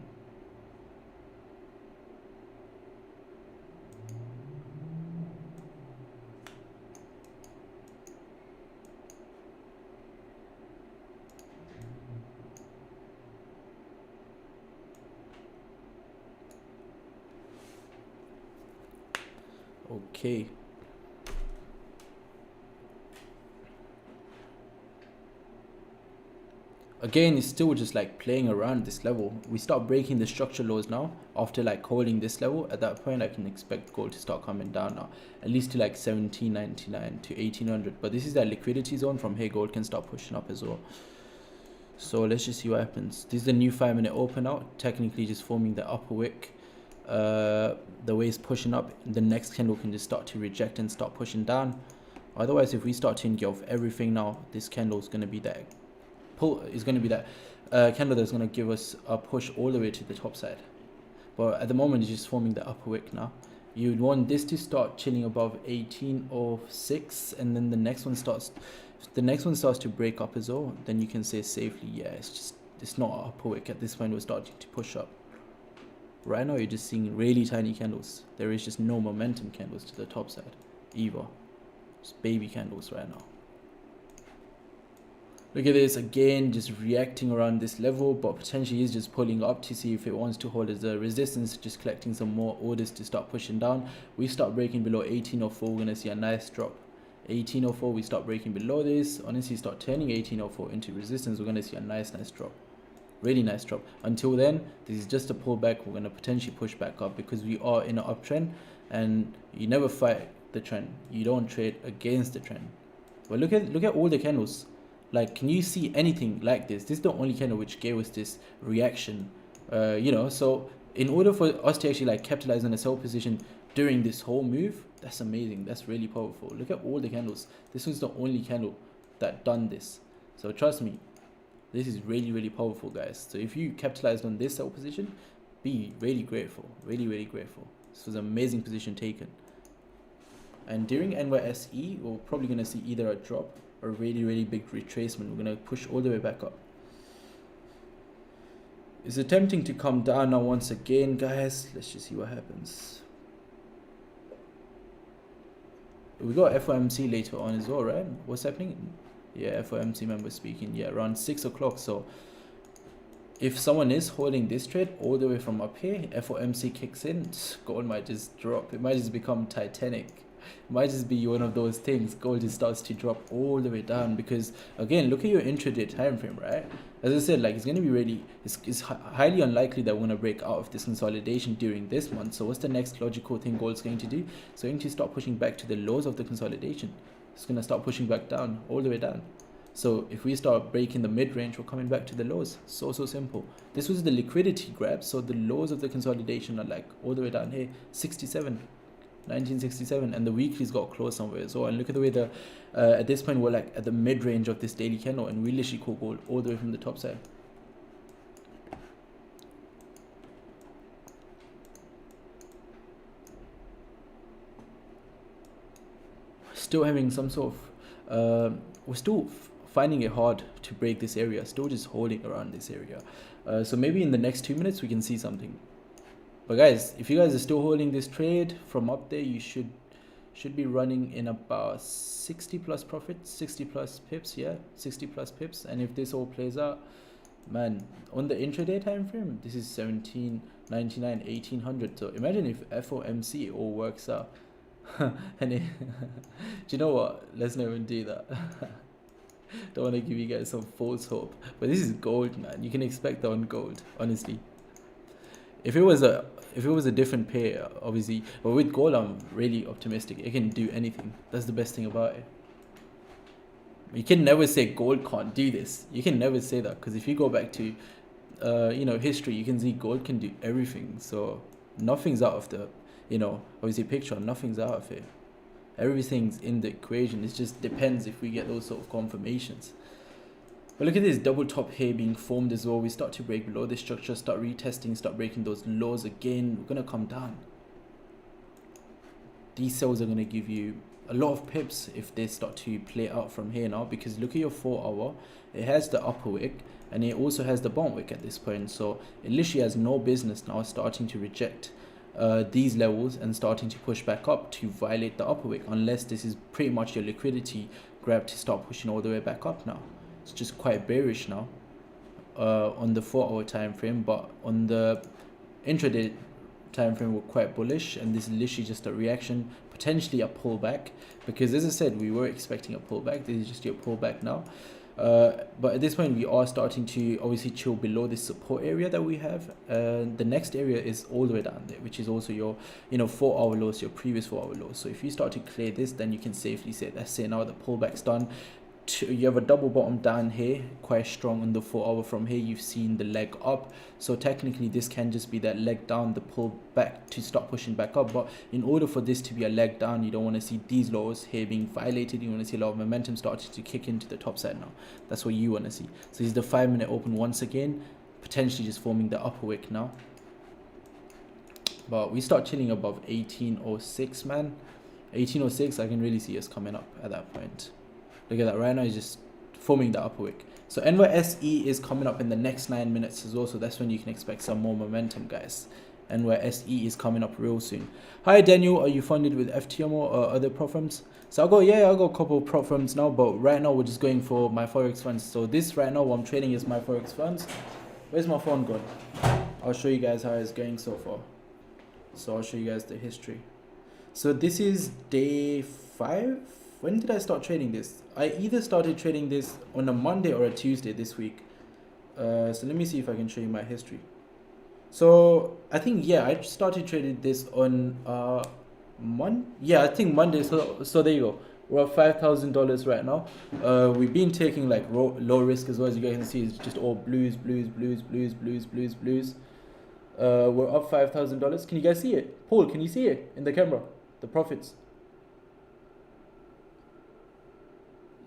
Speaker 1: Okay. Again, it's still just like playing around this level. We start breaking the structure lows now. After like holding this level, at that point I can expect gold to start coming down now, at least to like 1799 to 1800. But this is that liquidity zone. From here gold can start pushing up as well. So let's just see what happens. This is the new 5-minute open out, technically just forming the upper wick. the way it's pushing up, the next candle can just start to reject and start pushing down. Otherwise, if we start to engulf everything now, this candle is going to be that pull, is going to be that candle that's going to give us a push all the way to the top side. But at the moment, it's just forming the upper wick now. You'd want this to start chilling above 1806, and then the next one starts to break up as well. Then you can say safely, yeah, it's not an upper wick at this point. We're starting to push up. Right now, you're just seeing really tiny candles. There is just no momentum candles to the top side either. Just baby candles right now. Look at this again, just reacting around this level, but potentially is just pulling up to see if it wants to hold as a resistance, just collecting some more orders to start pushing down. We start breaking below 1804, we're going to see a nice drop. 1804, we start breaking below this. Honestly, start turning 1804 into resistance, we're going to see a nice drop. Really nice drop. Until then, this is just a pullback. We're going to potentially push back up because we are in an uptrend, and you never fight the trend. You don't trade against the trend. But look at all the candles. Like, can you see anything like this? This is the only candle which gave us this reaction. So in order for us to actually like capitalize on a sell position during this whole move, that's amazing. That's really powerful. Look at all the candles. This was the only candle that done this. So trust me, this is really powerful, guys. So if you capitalized on this sell position, be really grateful. Really grateful. This was an amazing position taken. And during NYSE, we're probably going to see either a drop or a really big retracement. We're going to push all the way back up. It's attempting to come down now once again, guys. Let's just see what happens. We got FOMC later on as well, right? What's happening? Yeah, FOMC member speaking. Yeah, around 6 o'clock. So if someone is holding this trade all the way from up here, FOMC kicks in, gold might just drop. It might just become Titanic. It might just be one of those things. Gold just starts to drop all the way down because, again, look at your intraday time frame, right? As I said, like, it's going to be really, it's highly unlikely that we're going to break out of this consolidation during this month. So what's the next logical thing gold's going to do? It's going to start pushing back to the lows of the consolidation. It's going to start pushing back down, all the way down. So if we start breaking the mid-range, we're coming back to the lows. So simple. This was the liquidity grab. So the lows of the consolidation are like all the way down here, 1967, and the weekly's got close somewhere as well. And look at the way the at this point we're like at the mid-range of this daily candle, and we literally call gold all the way from the top side. Still having some sort of we're still finding it hard to break this area, still just holding around this area. So maybe in the next 2 minutes we can see something. But guys, if you guys are still holding this trade from up there, you should be running in about 60 plus profits, 60 plus pips, yeah, 60 plus pips. And if this all plays out, man, on the intraday time frame, this is 1799, 1800. So imagine if FOMC all works out. And do you know what? Let's not even do that. Don't want to give you guys some false hope, but this is gold, man. You can expect that on gold, honestly. If it was a different pair, obviously, but with gold, I'm really optimistic. It can do anything. That's the best thing about it. You can never say gold can't do this. You can never say that, because if you go back to, history, you can see gold can do everything. So nothing's out of the, obviously picture. Nothing's out of it. Everything's in the equation. It just depends if we get those sort of confirmations. But look at this double top here being formed as well. We start to break below this structure, start retesting, start breaking those lows again. We're going to come down. These cells are going to give you a lot of pips if they start to play out from here now, because look at your 4 hour. It has the upper wick and it also has the bottom wick at this point. So it literally has no business now starting to reject these levels and starting to push back up to violate the upper wick, unless this is pretty much your liquidity grab to start pushing all the way back up now. It's just quite bearish now on the 4 hour time frame, but on the intraday time frame we're quite bullish, and this is literally just a reaction, potentially a pullback, because as I said, we were expecting a pullback. This is just your pullback now. But at this point we are starting to obviously chill below this support area that we have. The next area is all the way down there, which is also your 4 hour lows, your previous 4 hour lows. So if you start to clear this, then you can safely say, that's it, now the pullback's done. you have a double bottom down here, quite strong on the 4 hour. From here you've seen the leg up, so technically this can just be that leg down, the pull back to start pushing back up. But in order for this to be a leg down, you don't want to see these lows here being violated. You want to see a lot of momentum starting to kick into the top side now. That's what you want to see. So this is the 5-minute open once again, potentially just forming the upper wick now. But we start chilling above 1806, man. 1806, I can really see us coming up at that point. Look at that, right now is just forming the upper wick. So NYSE is coming up in the next 9 minutes as well, so that's when you can expect some more momentum, guys. NYSE is coming up real soon. Hi Daniel, are you funded with FTM or other prop firms? So I'll go a couple of prop firms now, but right now we're just going for my Forex funds. So this right now what I'm trading is my Forex funds. Where's my phone gone? I'll show you guys how it's going so far. So I'll show you guys the history. So this is day 5. When did I start trading this? I either started trading this on a Monday or a Tuesday this week. So let me see if I can show you my history. So I think, yeah, I started trading this on I think Monday. So there you go. We're at $5,000 right now. We've been taking like low risk as well. As you guys can see, it's just all blues. We're up $5,000. Can you guys see it? Paul, can you see it in the camera? The profits.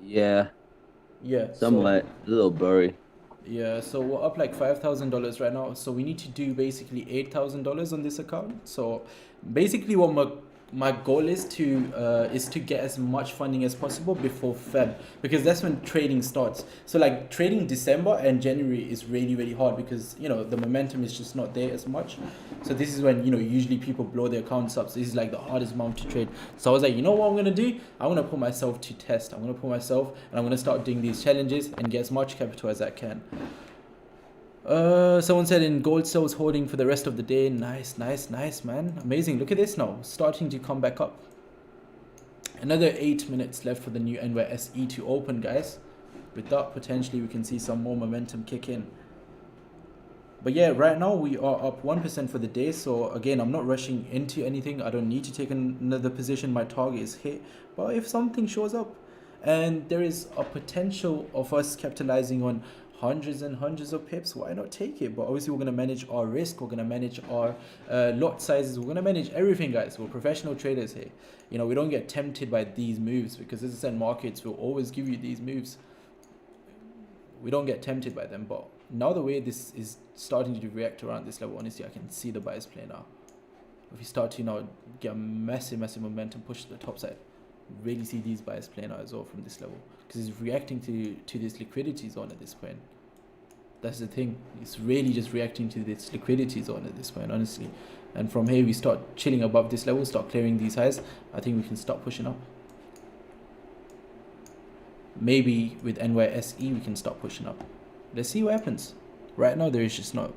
Speaker 2: Yeah.
Speaker 1: Yeah.
Speaker 2: Somewhat, a little blurry.
Speaker 1: Yeah, so we're up like $5,000 right now. So we need to do basically $8,000 on this account. So basically what my goal is to get as much funding as possible before Feb, because that's when trading starts. So like trading December and January is really, really hard because, you know, the momentum is just not there as much. So this is when, you know, usually people blow their accounts up. So this is like the hardest month to trade. So I was like, you know what I'm going to do? I'm going to put myself to test. I'm going to put myself and I'm going to start doing these challenges and get as much capital as I can. Someone said in gold sells holding for the rest of the day. Nice, man. Amazing. Look at this now. Starting to come back up. Another 8 minutes left for the new NYSE to open, guys. With that, potentially we can see some more momentum kick in. But yeah, right now we are up 1% for the day. So again, I'm not rushing into anything. I don't need to take another position. My target is hit. But if something shows up and there is a potential of us capitalizing on hundreds and hundreds of pips, why not take it? But obviously we're going to manage our risk, we're going to manage our lot sizes, we're going to manage everything, guys. We're professional traders here. You know, we don't get tempted by these moves, because as I said, markets will always give you these moves. We don't get tempted by them. But now the way this is starting to react around this level, honestly, I can see the buyers play now. If we start to, you know, get a massive momentum push to the top side, really see these buyers playing out as well from this level, because it's reacting to this liquidity zone at this point. That's the thing, it's really just reacting to this liquidity zone at this point, honestly. And from here we start chilling above this level, start clearing these highs. I think we can start pushing up. Maybe with NYSE we can start pushing up. Let's see what happens. Right now there is just not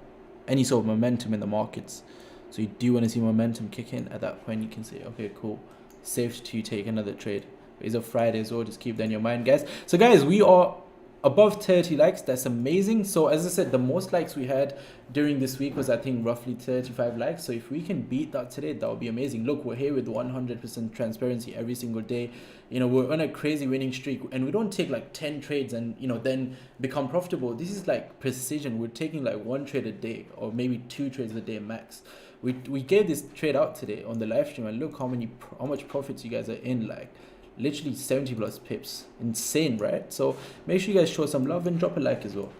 Speaker 1: any sort of momentum in the markets, so you do want to see momentum kick in. At that point you can say, okay, cool, safe to take another trade. It's a Friday as well, just keep that in your mind, guys. So guys, we are above 30 likes. That's amazing. So as I said, the most likes we had during this week was, I think, roughly 35 likes. So if we can beat that today, that would be amazing. Look, we're here with 100% transparency every single day. You know, we're on a crazy winning streak, and we don't take like 10 trades and, you know, then become profitable. This is like precision. We're taking like 1 trade a day, or maybe 2 trades a day max. We gave this trade out today on the live stream, and look how much profits you guys are in. Like literally 70 plus pips. Insane, right? So make sure you guys show some love and drop a like as well.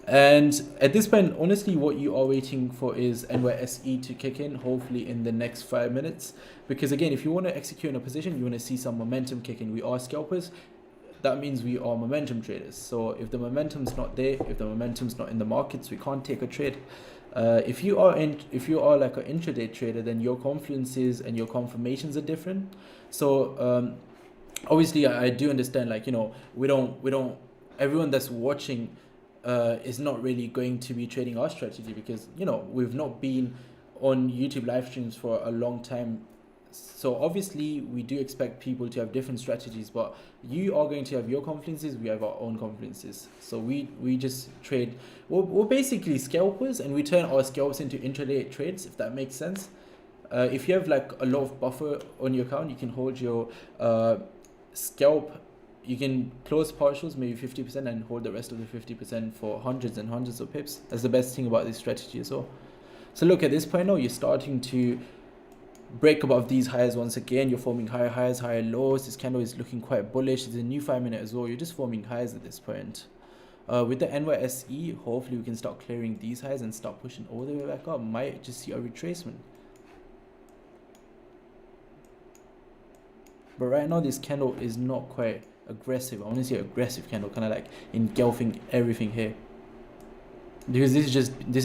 Speaker 1: And at this point, honestly, what you are waiting for is NYSE to kick in, hopefully in the next 5 minutes. Because again, if you want to execute in a position, you want to see some momentum kick in. We are scalpers. That means we are momentum traders. So if the momentum's not there, if the momentum's not in the markets, we can't take a trade. If you are like an intraday trader, then your confluences and your confirmations are different. So obviously I do understand, like, you know, we don't everyone that's watching is not really going to be trading our strategy, because, you know, we've not been on YouTube live streams for a long time. So obviously we do expect people to have different strategies, but you are going to have your confluences, we have our own confluences. So we just trade, we're basically scalpers, and we turn our scalps into intraday trades, if that makes sense. If you have like a lot of buffer on your account, you can hold your scalp you can close partials maybe 50% and hold the rest of the 50% for hundreds and hundreds of pips. That's the best thing about this strategy as well. So look, at this point now, you're starting to break above these highs once again. You're forming higher highs, higher lows. This candle is looking quite bullish. It's a new 5 minute as well. You're just forming highs at this point. With the NYSE, hopefully we can start clearing these highs and start pushing all the way back up. Might just see a retracement. But right now this candle is not quite aggressive. I want to see an aggressive candle, kind of like engulfing everything here, because this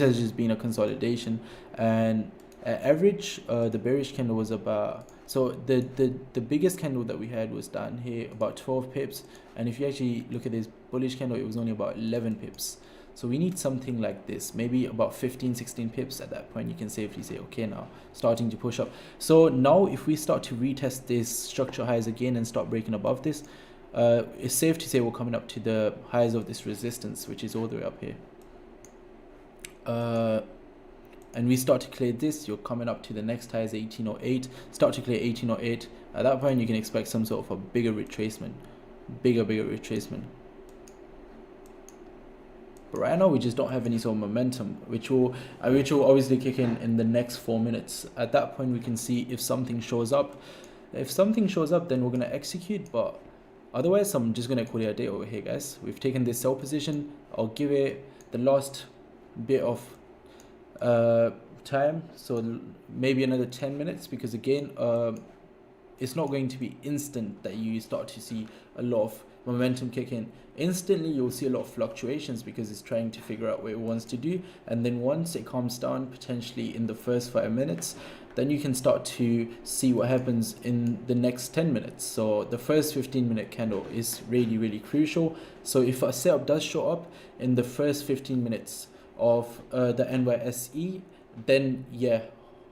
Speaker 1: has just been a consolidation. And at average, the bearish candle was about, so the biggest candle that we had was down here about 12 pips, and if you actually look at this bullish candle, it was only about 11 pips. So we need something like this, maybe about 15-16 pips. At that point you can safely say, okay, now starting to push up. So now if we start to retest this structural highs again and start breaking above this, it's safe to say we're coming up to the highs of this resistance, which is all the way up here. And we start to clear this, you're coming up to the next highs, 1808. Start to clear 1808. At that point you can expect some sort of a bigger retracement, bigger retracement. But right now we just don't have any sort of momentum, which will obviously kick in the next 4 minutes. At that point we can see if something shows up. If something shows up, then we're going to execute, but otherwise I'm just going to call it a day over here, guys. We've taken this sell position. I'll give it the last bit of time, so maybe another 10 minutes, because again it's not going to be instant that you start to see a lot of momentum kick in. Instantly you'll see a lot of fluctuations because it's trying to figure out what it wants to do, and then once it calms down, potentially in the first 5 minutes, then you can start to see what happens in the next 10 minutes. So the first 15-minute candle is really crucial. So if a setup does show up in the first 15 minutes of the NYSE, then yeah,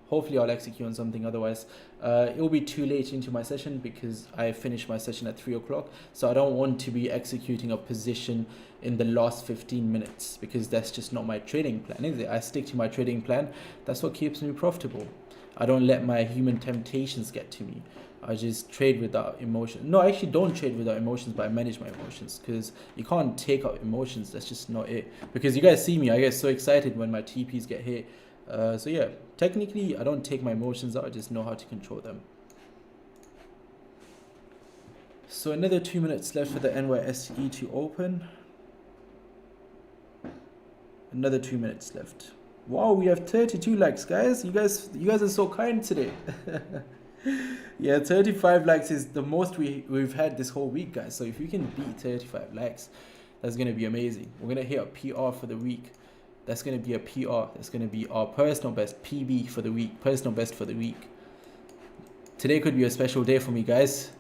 Speaker 1: hopefully I'll execute on something. Otherwise it will be too late into my session, because I finished my session at 3 o'clock, so I don't want to be executing a position in the last 15 minutes, because that's just not my trading plan, is it? I stick to my trading plan. That's what keeps me profitable. I don't let my human temptations get to me. I just trade without emotion. No, I actually don't trade without emotions, but I manage my emotions, because you can't take out emotions. That's just not it. Because you guys see me, I get so excited when my TPs get hit. So yeah, technically I don't take my emotions out, I just know how to control them. So another 2 minutes left for the NYSE to open. Another 2 minutes left. Wow, we have 32 likes, guys. You guys are so kind today. Yeah, 35 likes is the most we've had this whole week, guys. So if you can beat 35 likes, that's gonna be amazing. We're gonna hit a PR for the week. That's gonna be a PR. That's gonna be our personal best, PB for the week. Personal best for the week. Today could be a special day for me, guys.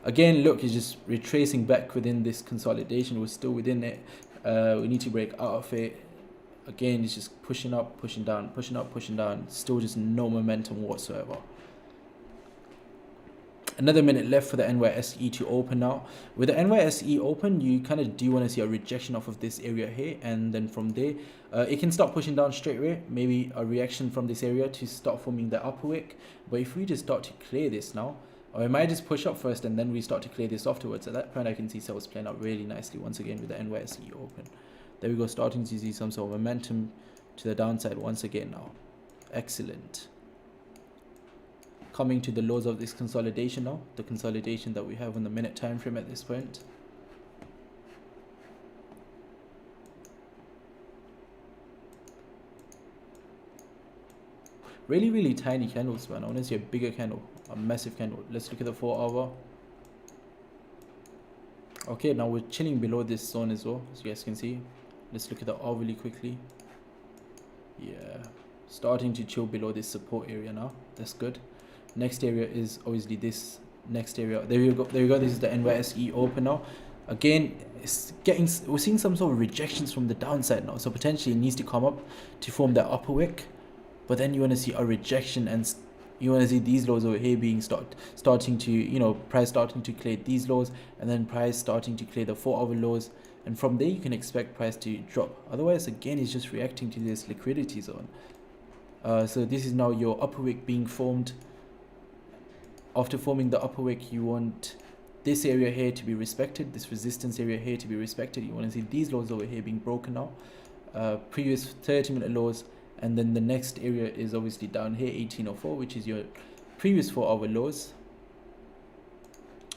Speaker 1: Again, look, it's just retracing back within this consolidation. We're still within it. We need to break out of it. Again, it's just pushing up, pushing down, pushing up, pushing down. Still just no momentum whatsoever. Another minute left for the NYSE to open now. With the NYSE open, you kind of do want to see a rejection off of this area here, and then from there, it can start pushing down straight away. Maybe a reaction from this area to start forming the upper wick. But if we just start to clear this now, or it might just push up first and then we start to clear this afterwards. At that point, I can see sales playing out really nicely once again with the NYSE open. There we go, starting to see some sort of momentum to the downside once again now. Excellent. Coming to the lows of this consolidation now, the consolidation that we have on the minute time frame at this point. Really tiny candles, man. I want to see a bigger candle, a massive candle. Let's look at the 4 hour. Okay, now we're chilling below this zone as well, as you guys can see. Let's look at the hour really quickly. Yeah, starting to chill below this support area now. That's good. Next area is obviously this next area. There you go. This is the NYSE open now. Again, we're seeing some sort of rejections from the downside now. So potentially it needs to come up to form that upper wick. But then you want to see a rejection, and you want to see these lows over here being starting to, you know, price starting to clear these lows, and then price starting to clear the 4 hour lows. And from there you can expect price to drop. Otherwise, again, it's just reacting to this liquidity zone. So this is now your upper wick being formed. after forming the upper wick, you want this area here to be respected, this resistance area here to be respected. You want to see these lows over here being broken now, previous 30-minute lows, and then the next area is obviously down here, 1804, which is your previous 4-hour lows.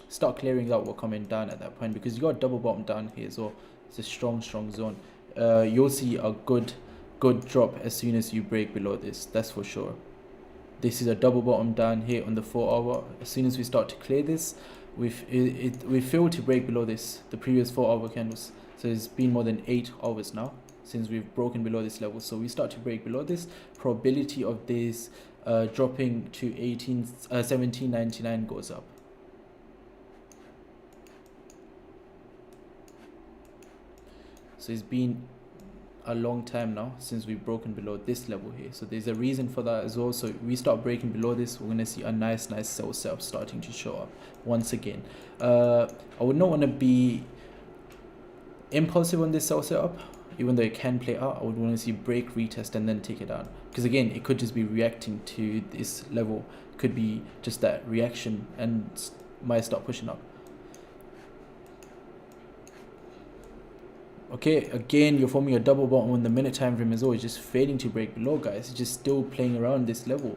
Speaker 1: Start clearing out what coming down at that point, because you got double bottom down here, so it's a strong zone. You'll see a good drop as soon as you break below this, that's for sure. This is a double bottom down here on the 4-hour. As soon as we start to clear this, we failed to break below this, the previous 4-hour candles. So it's been more than 8 hours now since we've broken below this level. So we start to break below this, probability of this dropping to 17.99 goes up. So it's been a long time now since we've broken below this level here, so there's a reason for that as well. So we start breaking below this, we're going to see a nice sell setup starting to show up once again. I would not want to be impulsive on this sell setup, even though it can play out. I would want to see break, retest, and then take it down, because again, it could just be reacting to this level, could be just that reaction and might start pushing up. Okay, again, you're forming a double bottom on the minute time frame as well. It's just failing to break below, guys. It's just still playing around this level.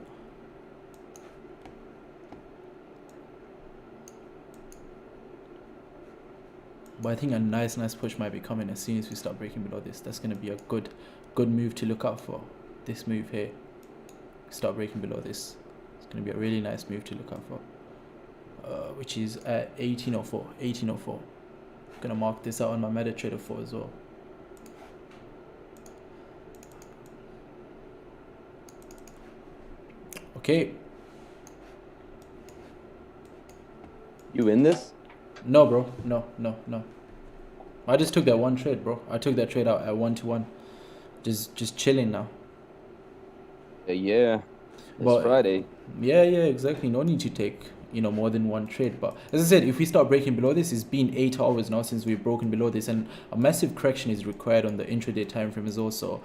Speaker 1: But I think a nice push might be coming as soon as we start breaking below this. That's going to be a good move to look out for. This move here, start breaking below this. It's going to be a really nice move to look out for, which is at 1804. 1804. Gonna mark this out on my MetaTrader 4 as well. Okay.
Speaker 2: You in this?
Speaker 1: No, bro. No. I just took that one trade, bro. I took that trade out at 1-to-1. Just chilling now.
Speaker 2: Yeah. It's Friday.
Speaker 1: Yeah, exactly. No need to take, more than one trade. But as I said, if we start breaking below this, it's been 8 hours now since we've broken below this, and a massive correction is required on the intraday time frame as well. So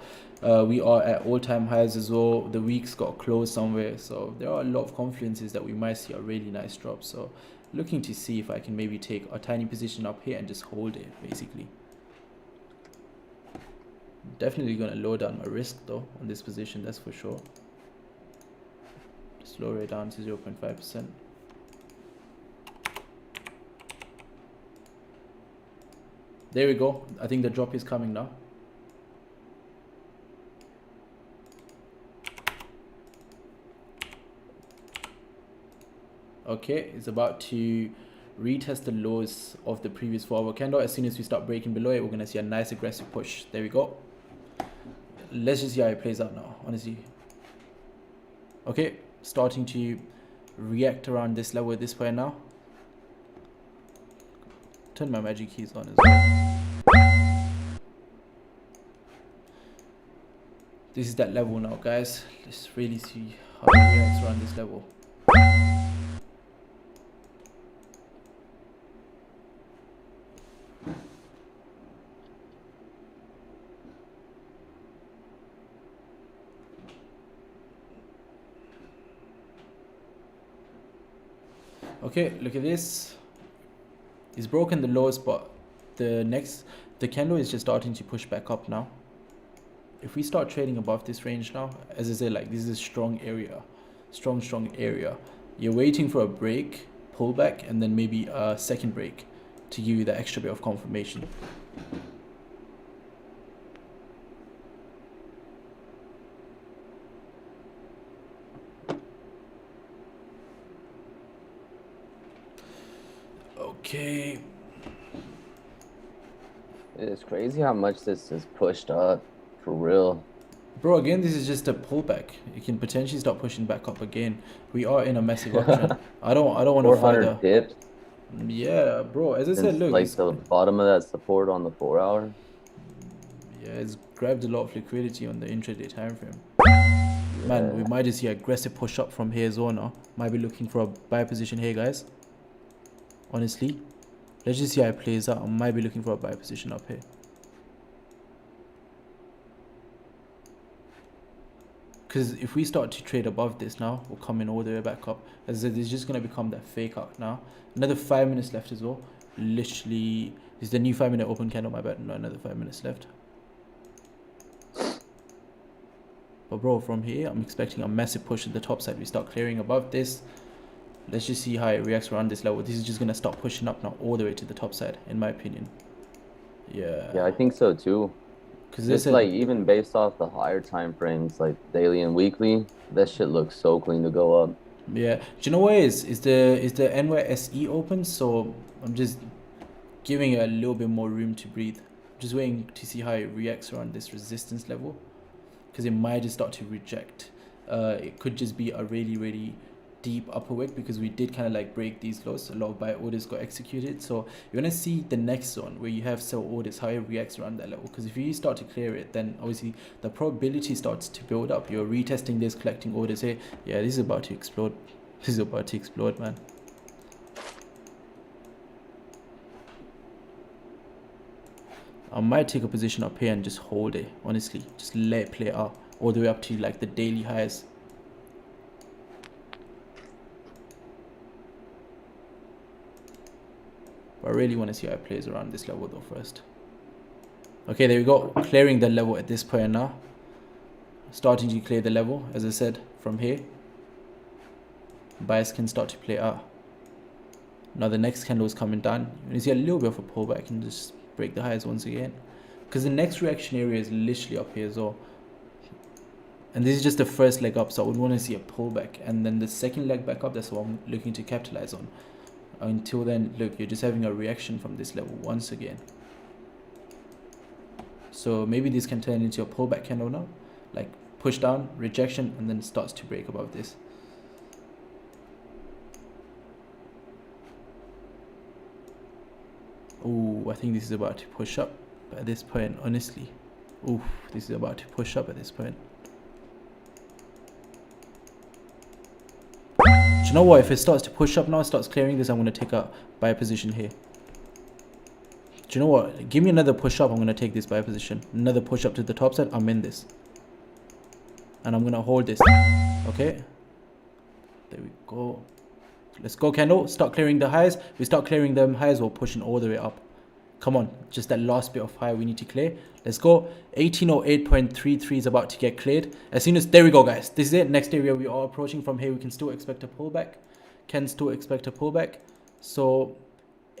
Speaker 1: we are at all-time highs as well. The week's got closed somewhere, so there are a lot of confluences that we might see a really nice drop. So looking to see if I can maybe take a tiny position up here and just hold it, basically. Definitely gonna lower down my risk though on this position, that's for sure. Just lower it down to 0.5%. There we go. I think the drop is coming now. Okay, it's about to retest the lows of the previous 4-hour candle. As soon as we start breaking below it, we're going to see a nice aggressive push. There we go. Let's just see how it plays out now, honestly. Okay, starting to react around this level at this point now. Turn my magic keys on as well. This is that level now, guys. Let's really see how it reacts around this level. Okay, look at this. It's broken the lows, but the candle is just starting to push back up now. If we start trading above this range now, as I said, like, this is a strong area, strong area. You're waiting for a break, pullback, and then maybe a second break to give you the extra bit of confirmation. Okay.
Speaker 2: It's crazy how much this is pushed up, for real.
Speaker 1: Bro, again, this is just a pullback. It can potentially start pushing back up again. We are in a massive uptrend. I don't want to fight
Speaker 2: 400 dips.
Speaker 1: Yeah, bro. As I said, look,
Speaker 2: like the bottom of that support on the 4-hour.
Speaker 1: Yeah, it's grabbed a lot of liquidity on the intraday time frame. Yeah. Man, we might just see aggressive push up from here as well now. Might be looking for a buy position here, guys. Honestly, let's just see how it plays out. I might be looking for a buy position up here. because if we start to trade above this now, we'll come in all the way back up. As I said, it's just going to become that fake out now. Another 5 minutes left as well. Literally, is the new 5 minute open candle, my bad. No, another 5 minutes left. But bro, from here, I'm expecting a massive push at the top side. We start clearing above this. Let's just see how it reacts around this level. This is just going to start pushing up now all the way to the top side, in my opinion.
Speaker 2: Yeah, I think so too.
Speaker 1: Because
Speaker 2: it's like even based off the higher time frames, like daily and weekly, that shit looks so clean to go up.
Speaker 1: Yeah, do you know what is the NYSE open? So I'm just giving it a little bit more room to breathe. Just waiting to see how it reacts around this resistance level, because it might just start to reject. It could just be a really deep upper wick, because we did kind of like break these lows. A lot of buy orders got executed, so you want to see the next zone where you have sell orders, how it reacts around that level. Because if you start to clear it, then obviously the probability starts to build up. You're retesting this, collecting orders here. Yeah, this is about to explode. This is about to explode, man. I might take a position up here and just hold it, honestly. Just let it play out all the way up to like the daily highs. But I really want to see how it plays around this level though first. Okay, there we go. Clearing the level at this point now. Starting to clear the level, as I said, from here. Bias can start to play out. Now the next candle is coming down. You see a little bit of a pullback and just break the highs once again. Because the next reaction area is literally up here as well. And this is just the first leg up, so I would want to see a pullback. And then the second leg back up, that's what I'm looking to capitalize on. Until then, look, you're just having a reaction from this level once again. So maybe this can turn into a pullback candle now. Like push down, rejection, and then it starts to break above this. Oh, I think this is about to push up at this point, honestly. Ooh, this is about to push up at this point. Do you know what? If it starts to push up now, it starts clearing this, I'm going to take a buy position here. Do you know what? Give me another push up, I'm going to take this buy position. Another push up to the top side, I'm in this. And I'm going to hold this. Okay. There we go. Let's go, candle. Start clearing the highs. We start clearing them highs, we're pushing all the way up. Come on. Just that last bit of high we need to clear. Let's go. 1808.33 is about to get cleared. As soon as, there we go, guys. This is it. Next area we are approaching. From here, we can still expect a pullback. Can still expect a pullback. So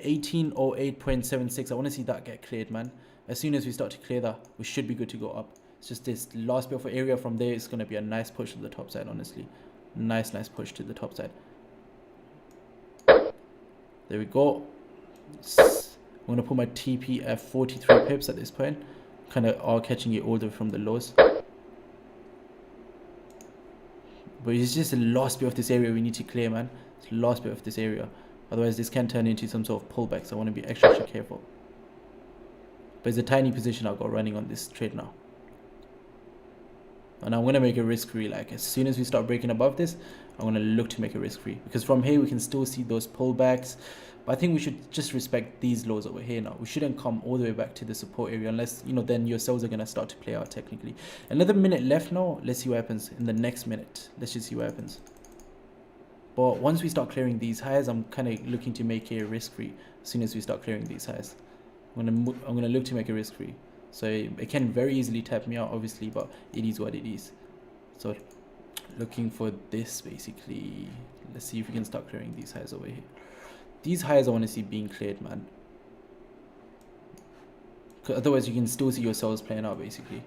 Speaker 1: 1808.76. I want to see that get cleared, man. As soon as we start to clear that, we should be good to go up. It's just this last bit of area from there is going to be a nice push to the top side, honestly. Nice push to the top side. There we go. I'm going to put my TP at 43 pips at this point. Kind of are catching it all the way from the lows. But it's just the last bit of this area we need to clear, man. It's the last bit of this area. Otherwise, this can turn into some sort of pullback. So I want to be extra careful. But it's a tiny position I've got running on this trade now. And I'm going to make it risk-free. Like, as soon as we start breaking above this, I'm going to look to make it risk-free. Because from here, we can still see those pullbacks. But I think we should just respect these lows over here now. We shouldn't come all the way back to the support area unless, you know, then your sells are going to start to play out technically. Another minute left now. Let's see what happens in the next minute. Let's just see what happens. But once we start clearing these highs, I'm kind of looking to make it risk-free as soon as we start clearing these highs. I'm gonna look to make it risk-free. So it can very easily tap me out, obviously, but it is what it is. So looking for this, basically. Let's see if we can start clearing these highs over here. These highs I want to see being cleared, man. Otherwise, you can still see your sells playing out, basically.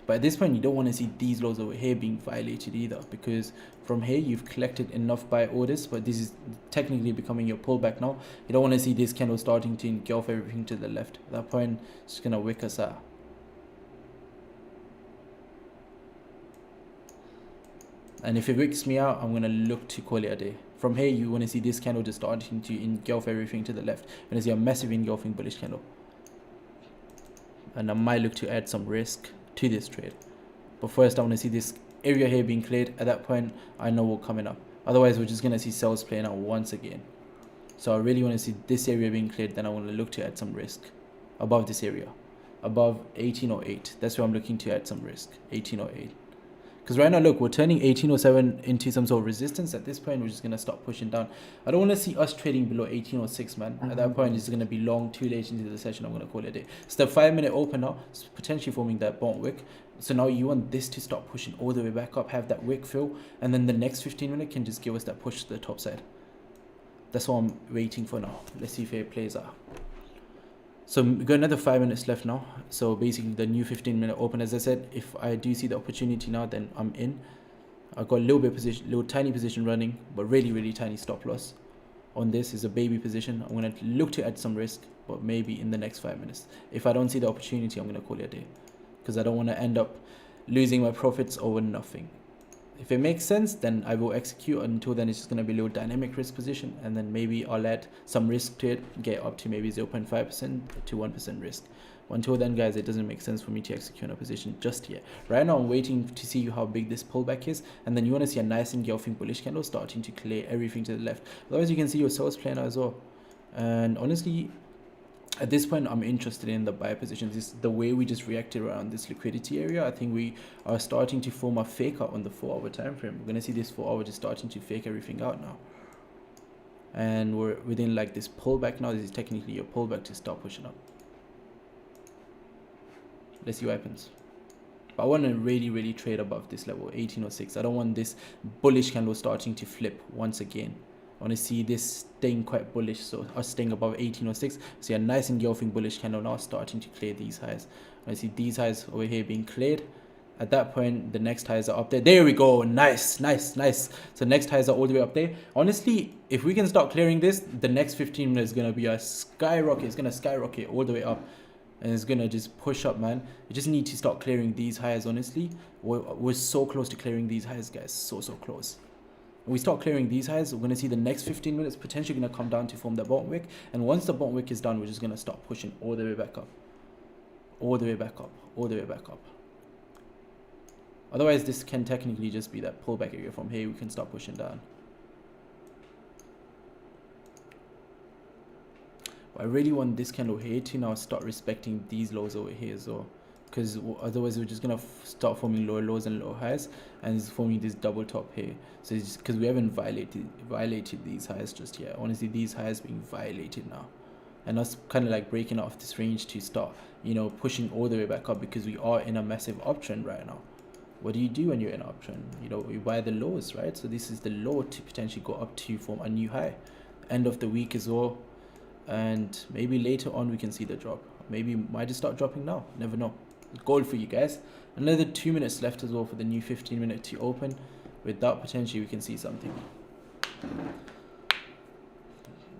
Speaker 1: But at this point, you don't want to see these lows over here being violated either, because from here, you've collected enough buy orders, but this is technically becoming your pullback now. You don't want to see this candle starting to engulf everything to the left. At that point, it's going to wick us out. And if it wicks me out, I'm going to look to call it a day. From here, you want to see this candle just starting to engulf everything to the left. You're going to see a massive engulfing bullish candle. And I might look to add some risk to this trade. But first, I want to see this area here being cleared. At that point, I know we're coming up. Otherwise, we're just going to see sells playing out once again. So I really want to see this area being cleared. Then I want to look to add some risk above this area. Above 1808. That's where I'm looking to add some risk. 1808. Because right now, look, we're turning 1807 into some sort of resistance. At this point, we're just going to start pushing down. I don't want to see us trading below 1806, man. At that point, it's going to be long, too late into the session. I'm going to call it a day. It's the 5-minute open now. It's potentially forming that bond wick. So now you want this to start pushing all the way back up, have that wick fill. And then the next 15 minute can just give us that push to the top side. That's what I'm waiting for now. Let's see if it plays out. So we got another 5 minutes left now. So basically the new 15-minute open, as I said, if I do see the opportunity now, then I'm in. I got a little bit position, little tiny position running, but really tiny stop loss. On this is a baby position. I'm gonna look to add some risk, but maybe in the next 5 minutes. If I don't see the opportunity, I'm gonna call it a day, because I don't want to end up losing my profits over nothing. If it makes sense, then I will execute. Until then, it's just going to be a little dynamic risk position, and then maybe I'll add some risk to it, get up to maybe 0.5% to 1% risk. Until then, guys, it doesn't make sense for me to execute a position just yet. Right now, I'm waiting to see how big this pullback is, and then you want to see a nice engulfing bullish candle starting to clear everything to the left. Otherwise, you can see your sales playing out as well. And honestly, at this point, I'm interested in the buy positions. This the way we just reacted around this liquidity area. I think we are starting to form a fake out on the 4-hour time frame. We're gonna see this 4-hour just starting to fake everything out now, and we're within like this pullback now. This is technically a pullback to start pushing up. Let's see what happens. But I want to really trade above this level, 1806. I don't want this bullish candle starting to flip once again. I want to see this staying quite bullish, so us staying above 1806. See a nice engulfing bullish candle now starting to clear these highs. I see these highs over here being cleared. At that point, the next highs are up there. There we go. Nice. So next highs are all the way up there. Honestly, if we can start clearing this, the next 15 minutes is going to be a skyrocket. It's going to skyrocket all the way up. And it's going to just push up, man. We just need to start clearing these highs, honestly. We're so close to clearing these highs, guys. So close. When we start clearing these highs, we're going to see the next 15 minutes potentially going to come down to form the bottom wick. And once the bottom wick is done, we're just going to start pushing all the way back up. All the way back up. Otherwise, this can technically just be that pullback area. From here, we can start pushing down. But I really want this candle here to now start respecting these lows over here as well. Because otherwise we're just gonna start forming lower lows and lower highs, and it's forming this double top here. So it's just because we haven't violated these highs just yet. Honestly, these highs being violated now, and us kind of like breaking off this range to start, you know, pushing all the way back up, because we are in a massive uptrend right now. What do you do when you're in an uptrend? You know, you buy the lows, right? So this is the low to potentially go up to form a new high, end of the week as well, and maybe later on we can see the drop. Maybe might just start dropping now. Never know. Gold for you guys. Another 2 minutes left as well for the new 15-minute to open. With that, potentially we can see something.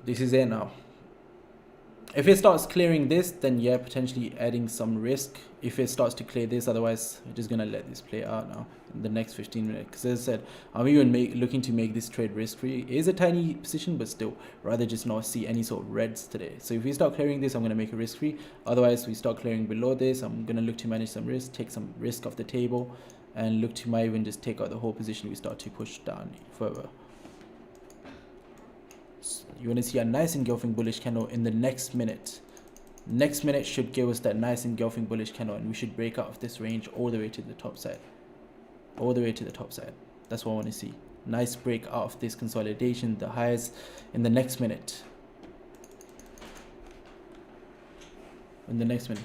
Speaker 1: This is it now. If it starts clearing this, then yeah, potentially adding some risk. If it starts to clear this, otherwise we're just gonna let this play out now in the next 15 minutes. Because as I said, I'm even looking to make this trade risk-free. It is a tiny position, but still, rather just not see any sort of reds today. So if we start clearing this, I'm gonna make it risk-free. Otherwise, we start clearing below this, I'm gonna look to manage some risk, take some risk off the table, and look to might even just take out the whole position. We start to push down further. You want to see a nice engulfing bullish candle in the next minute. Next minute should give us that nice engulfing bullish candle, and we should break out of this range all the way to the top side. All the way to the top side. That's what I want to see. Nice break out of this consolidation, the highs in the next minute. In the next minute.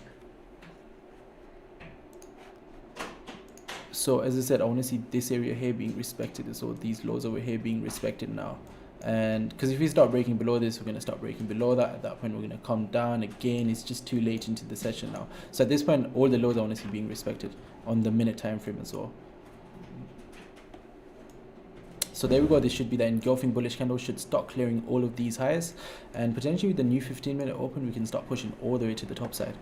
Speaker 1: So as I said, I want to see this area here being respected, so these lows over here being respected now. And because if we start breaking below this, we're going to start breaking below that. At that point, we're going to come down again. It's just too late into the session now. So at this point, all the lows I want to see being respected on the minute time frame as well. So there we go. This should be the engulfing bullish candle, should start clearing all of these highs, and potentially with the new 15-minute open, we can start pushing all the way to the top side.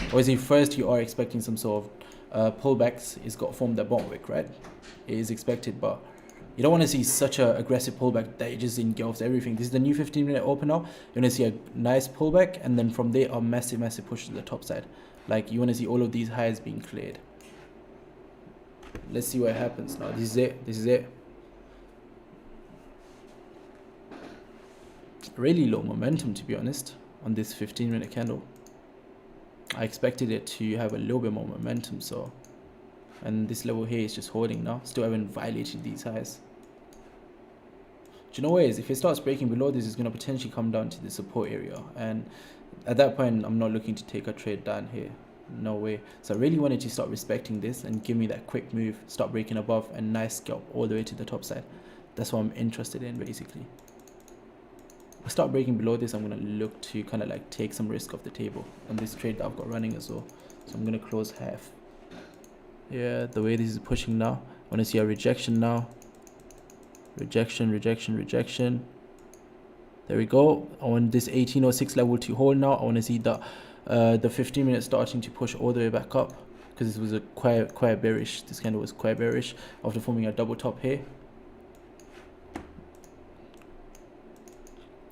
Speaker 1: Obviously, first you are expecting some sort of pullbacks. It's got formed that bottom wick, right? It is expected, but you don't want to see such an aggressive pullback that it just engulfs everything. This is the new 15-minute open now. You want to see a nice pullback, and then from there a massive push to the top side. Like, you want to see all of these highs being cleared. Let's see what happens now. This is it. Really low momentum, to be honest, on this 15-minute candle. I expected it to have a little bit more momentum, so and this level here is just holding now, still haven't violated these highs. Do you know what it is? If it starts breaking below this, it's going to potentially come down to the support area, and at that point I'm not looking to take a trade down here, no way. So I really wanted to start respecting this and give me that quick move, start breaking above, and nice scalp all the way to the top side. That's what I'm interested in basically. If I start breaking below this, I'm going to look to kind of like take some risk off the table on this trade that I've got running as well. So I'm going to close half. Yeah, the way this is pushing now, I want to see a rejection now. Rejection, rejection, rejection. There we go. I want this 1806 level to hold now. I want to see the 15 minutes starting to push all the way back up, because this was a quite bearish. This candle was quite bearish after forming a double top here.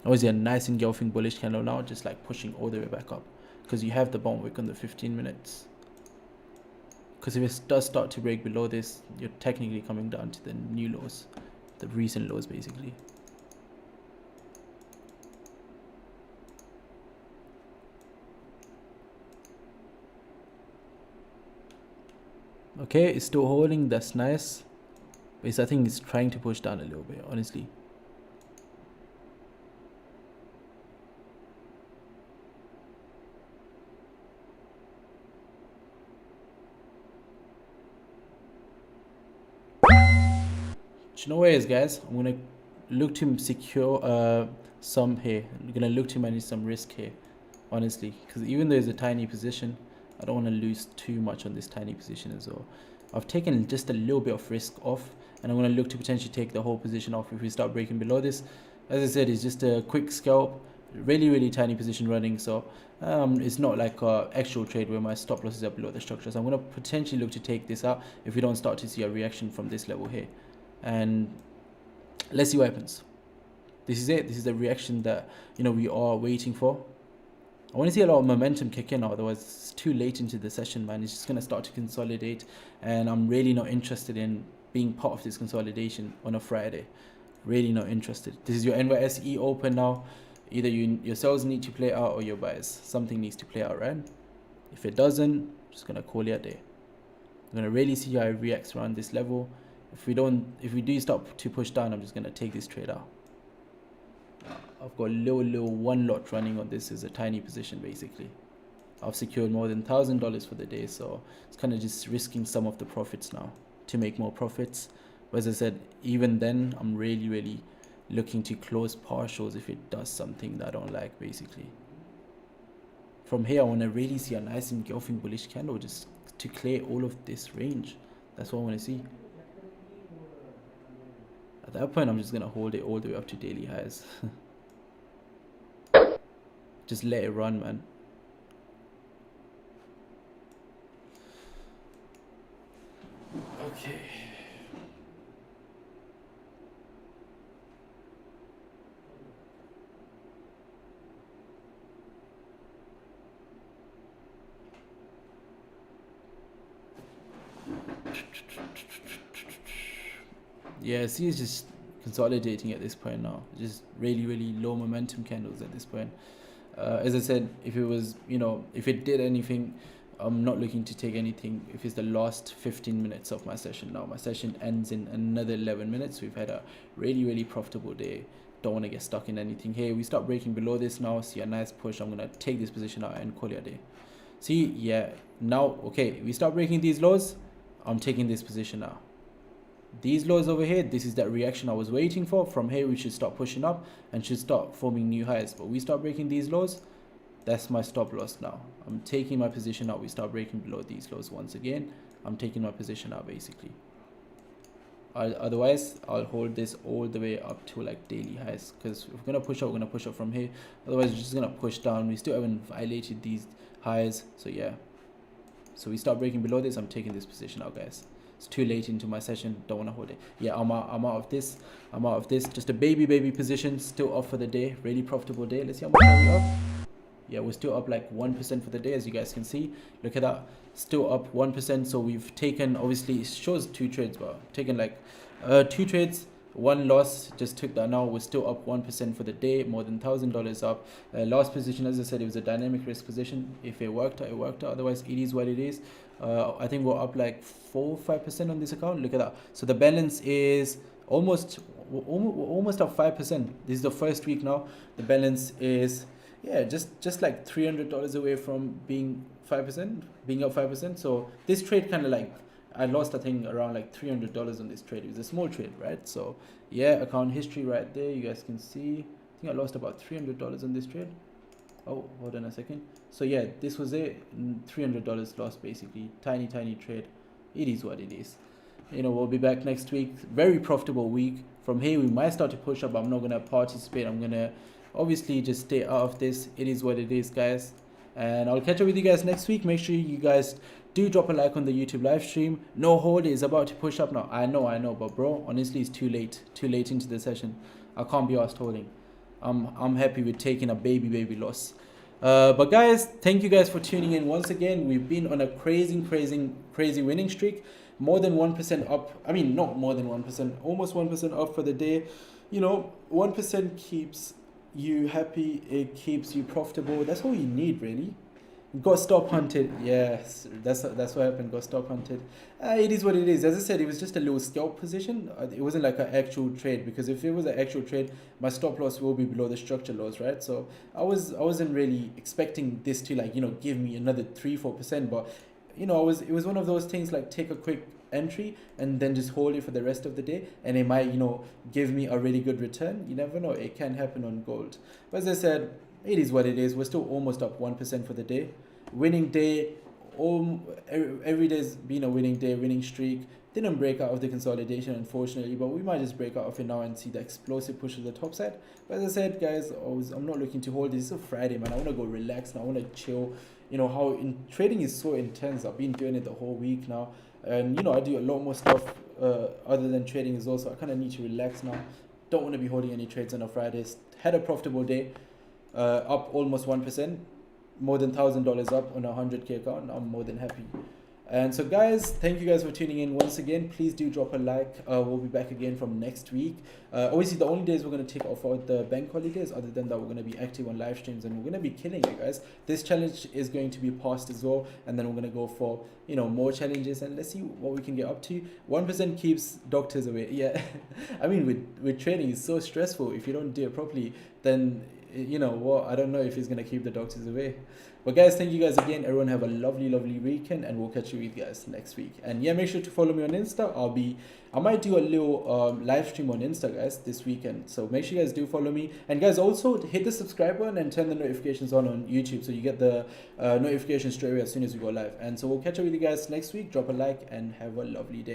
Speaker 1: Obviously a nice engulfing bullish candle now, just like pushing all the way back up, because you have the bond wick on the 15 minutes. Because if it does start to break below this, you're technically coming down to the new lows, the recent lows basically. Okay, it's still holding, that's nice. But I think it's trying to push down a little bit, honestly. You know where it is, guys? I'm gonna look to secure some here. I'm gonna look to manage some risk here, honestly, because even though it's a tiny position, I don't want to lose too much on this tiny position as well. I've taken just a little bit of risk off, and I'm gonna look to potentially take the whole position off if we start breaking below this. As I said, it's just a quick scalp, really tiny position running, so it's not like a actual trade where my stop losses are below the structure. So I'm gonna potentially look to take this out if we don't start to see a reaction from this level here. And let's see what happens. This is it. This is the reaction that, you know, we are waiting for. I want to see a lot of momentum kick in, otherwise it's too late into the session, man. It's just going to start to consolidate, and I'm really not interested in being part of this consolidation on a Friday. Really not interested. This is your NYSE open now. Either your sells need to play out or your buys. Something needs to play out, right? If it doesn't, I'm just going to call it a day. I'm going to really see how it reacts around this level. If we do start to push down, I'm just going to take this trade out. I've got little one lot running on this as a tiny position basically. I've secured more than $1,000 for the day, so it's kind of just risking some of the profits now to make more profits. But as I said, even then, I'm really looking to close partials if it does something that I don't like basically. From here, I want to really see a nice engulfing bullish candle just to clear all of this range. That's what I want to see. At that point, I'm just going to hold it all the way up to daily highs. Just let it run, man. Okay. Yeah, see, it's just consolidating at this point now. Just really low momentum candles at this point. As I said, if it was, you know, if it did anything, I'm not looking to take anything if it's the last 15 minutes of my session. Now my session ends in another 11 minutes. We've had a really profitable day. Don't want to get stuck in anything here. We start breaking below this now. See a nice push. I'm going to take this position out and call it a day. See, yeah, now, okay, we start breaking these lows. I'm taking this position now. These lows over here, this is that reaction I was waiting for. From here, we should start pushing up and should start forming new highs. But we start breaking these lows, that's my stop loss now. I'm taking my position out. We start breaking below these lows once again. I'm taking my position out basically. Otherwise, I'll hold this all the way up to like daily highs. Because if we're going to push up, we're going to push up from here. Otherwise, we're just going to push down. We still haven't violated these highs. So yeah. So we start breaking below this. I'm taking this position out, guys. It's too late into my session, don't want to hold it. Yeah, I'm out of this. Just a baby position, still up for the day. Really profitable day. Let's see how much are we up. Yeah, we're still up like 1% for the day, as you guys can see. Look at that, still up 1%. So we've taken, obviously it shows 2 trades, but taken like 2 trades, 1 loss. Just took that now. We're still up 1% for the day, more than $1,000 up. Last position, as I said, it was a dynamic risk position. If it worked out, it worked out. Otherwise, it is what it is. I think we're up like 4-5% on this account. Look at that. So the balance is almost up 5%. This is the first week now. The balance is, yeah, just like $300 away from being 5%, being up 5%. So this trade kind of like, I lost I think around like $300 on this trade. It was a small trade, right? So yeah, account history right there. You guys can see. I think I lost about $300 on this trade. Oh, hold on a second. So yeah, this was a $300 loss basically. Tiny trade. It is what it is. You know, we'll be back next week. Very profitable week. From here we might start to push up, but I'm not gonna participate. I'm gonna obviously just stay out of this. It is what it is, guys. And I'll catch up with you guys next week. Make sure you guys do drop a like on the YouTube live stream. No hold is about to push up now. I know, but bro, honestly, it's too late into the session. I can't be asked holding. I'm happy with taking a baby loss. But guys, thank you guys for tuning in once again. We've been on a crazy winning streak. More than 1% up. I mean, not more than 1%, almost 1% up for the day. You know, 1% keeps you happy. It keeps you profitable. That's all you need, really. Got stop hunted. Yes, that's what happened. Got stop hunted. It is what it is. As I said, it was just a little scalp position. It wasn't like an actual trade, because if it was an actual trade, my stop loss will be below the structure loss, right? So I wasn't really expecting this to, like, you know, give me another 3-4%, but you know, it was one of those things like take a quick entry and then just hold it for the rest of the day, and it might, you know, give me a really good return. You never know, it can happen on gold. But as I said, it is what it is. We're still almost up 1% for the day. Winning day. Every day's been a winning day, winning streak. Didn't break out of the consolidation, unfortunately, but we might just break out of it now and see the explosive push to the top side. But as I said, guys, I'm not looking to hold this. It's a Friday, man. I want to go relax now. I want to chill. You know how trading is so intense. I've been doing it the whole week now, and you know I do a lot more stuff other than trading as well. So I kind of need to relax now. Don't want to be holding any trades on a Friday. Had a profitable day, up almost 1%, more than $1,000 up on a 100k account. I'm more than happy. And so guys, thank you guys for tuning in once again. Please do drop a like. We'll be back again from next week. Obviously the only days we're going to take off are the bank holidays. Other than that, we're going to be active on live streams, and we're going to be killing it, guys. This challenge is going to be passed as well, and then we're going to go for, you know, more challenges, and let's see what we can get up to. 1% keeps doctors away. Yeah. I mean, with trading, it's so stressful. If you don't do it properly, then you know what, I don't know if it's going to keep the doctors away. But guys, thank you guys again. Everyone have a lovely weekend, and we'll catch you with guys next week. And yeah, make sure to follow me on Insta. I might do a little live stream on Insta, guys, this weekend. So make sure you guys do follow me. And guys, also hit the subscribe button and turn the notifications on YouTube, so you get the notifications straight away as soon as we go live. And so we'll catch up with you guys next week. Drop a like and have a lovely day.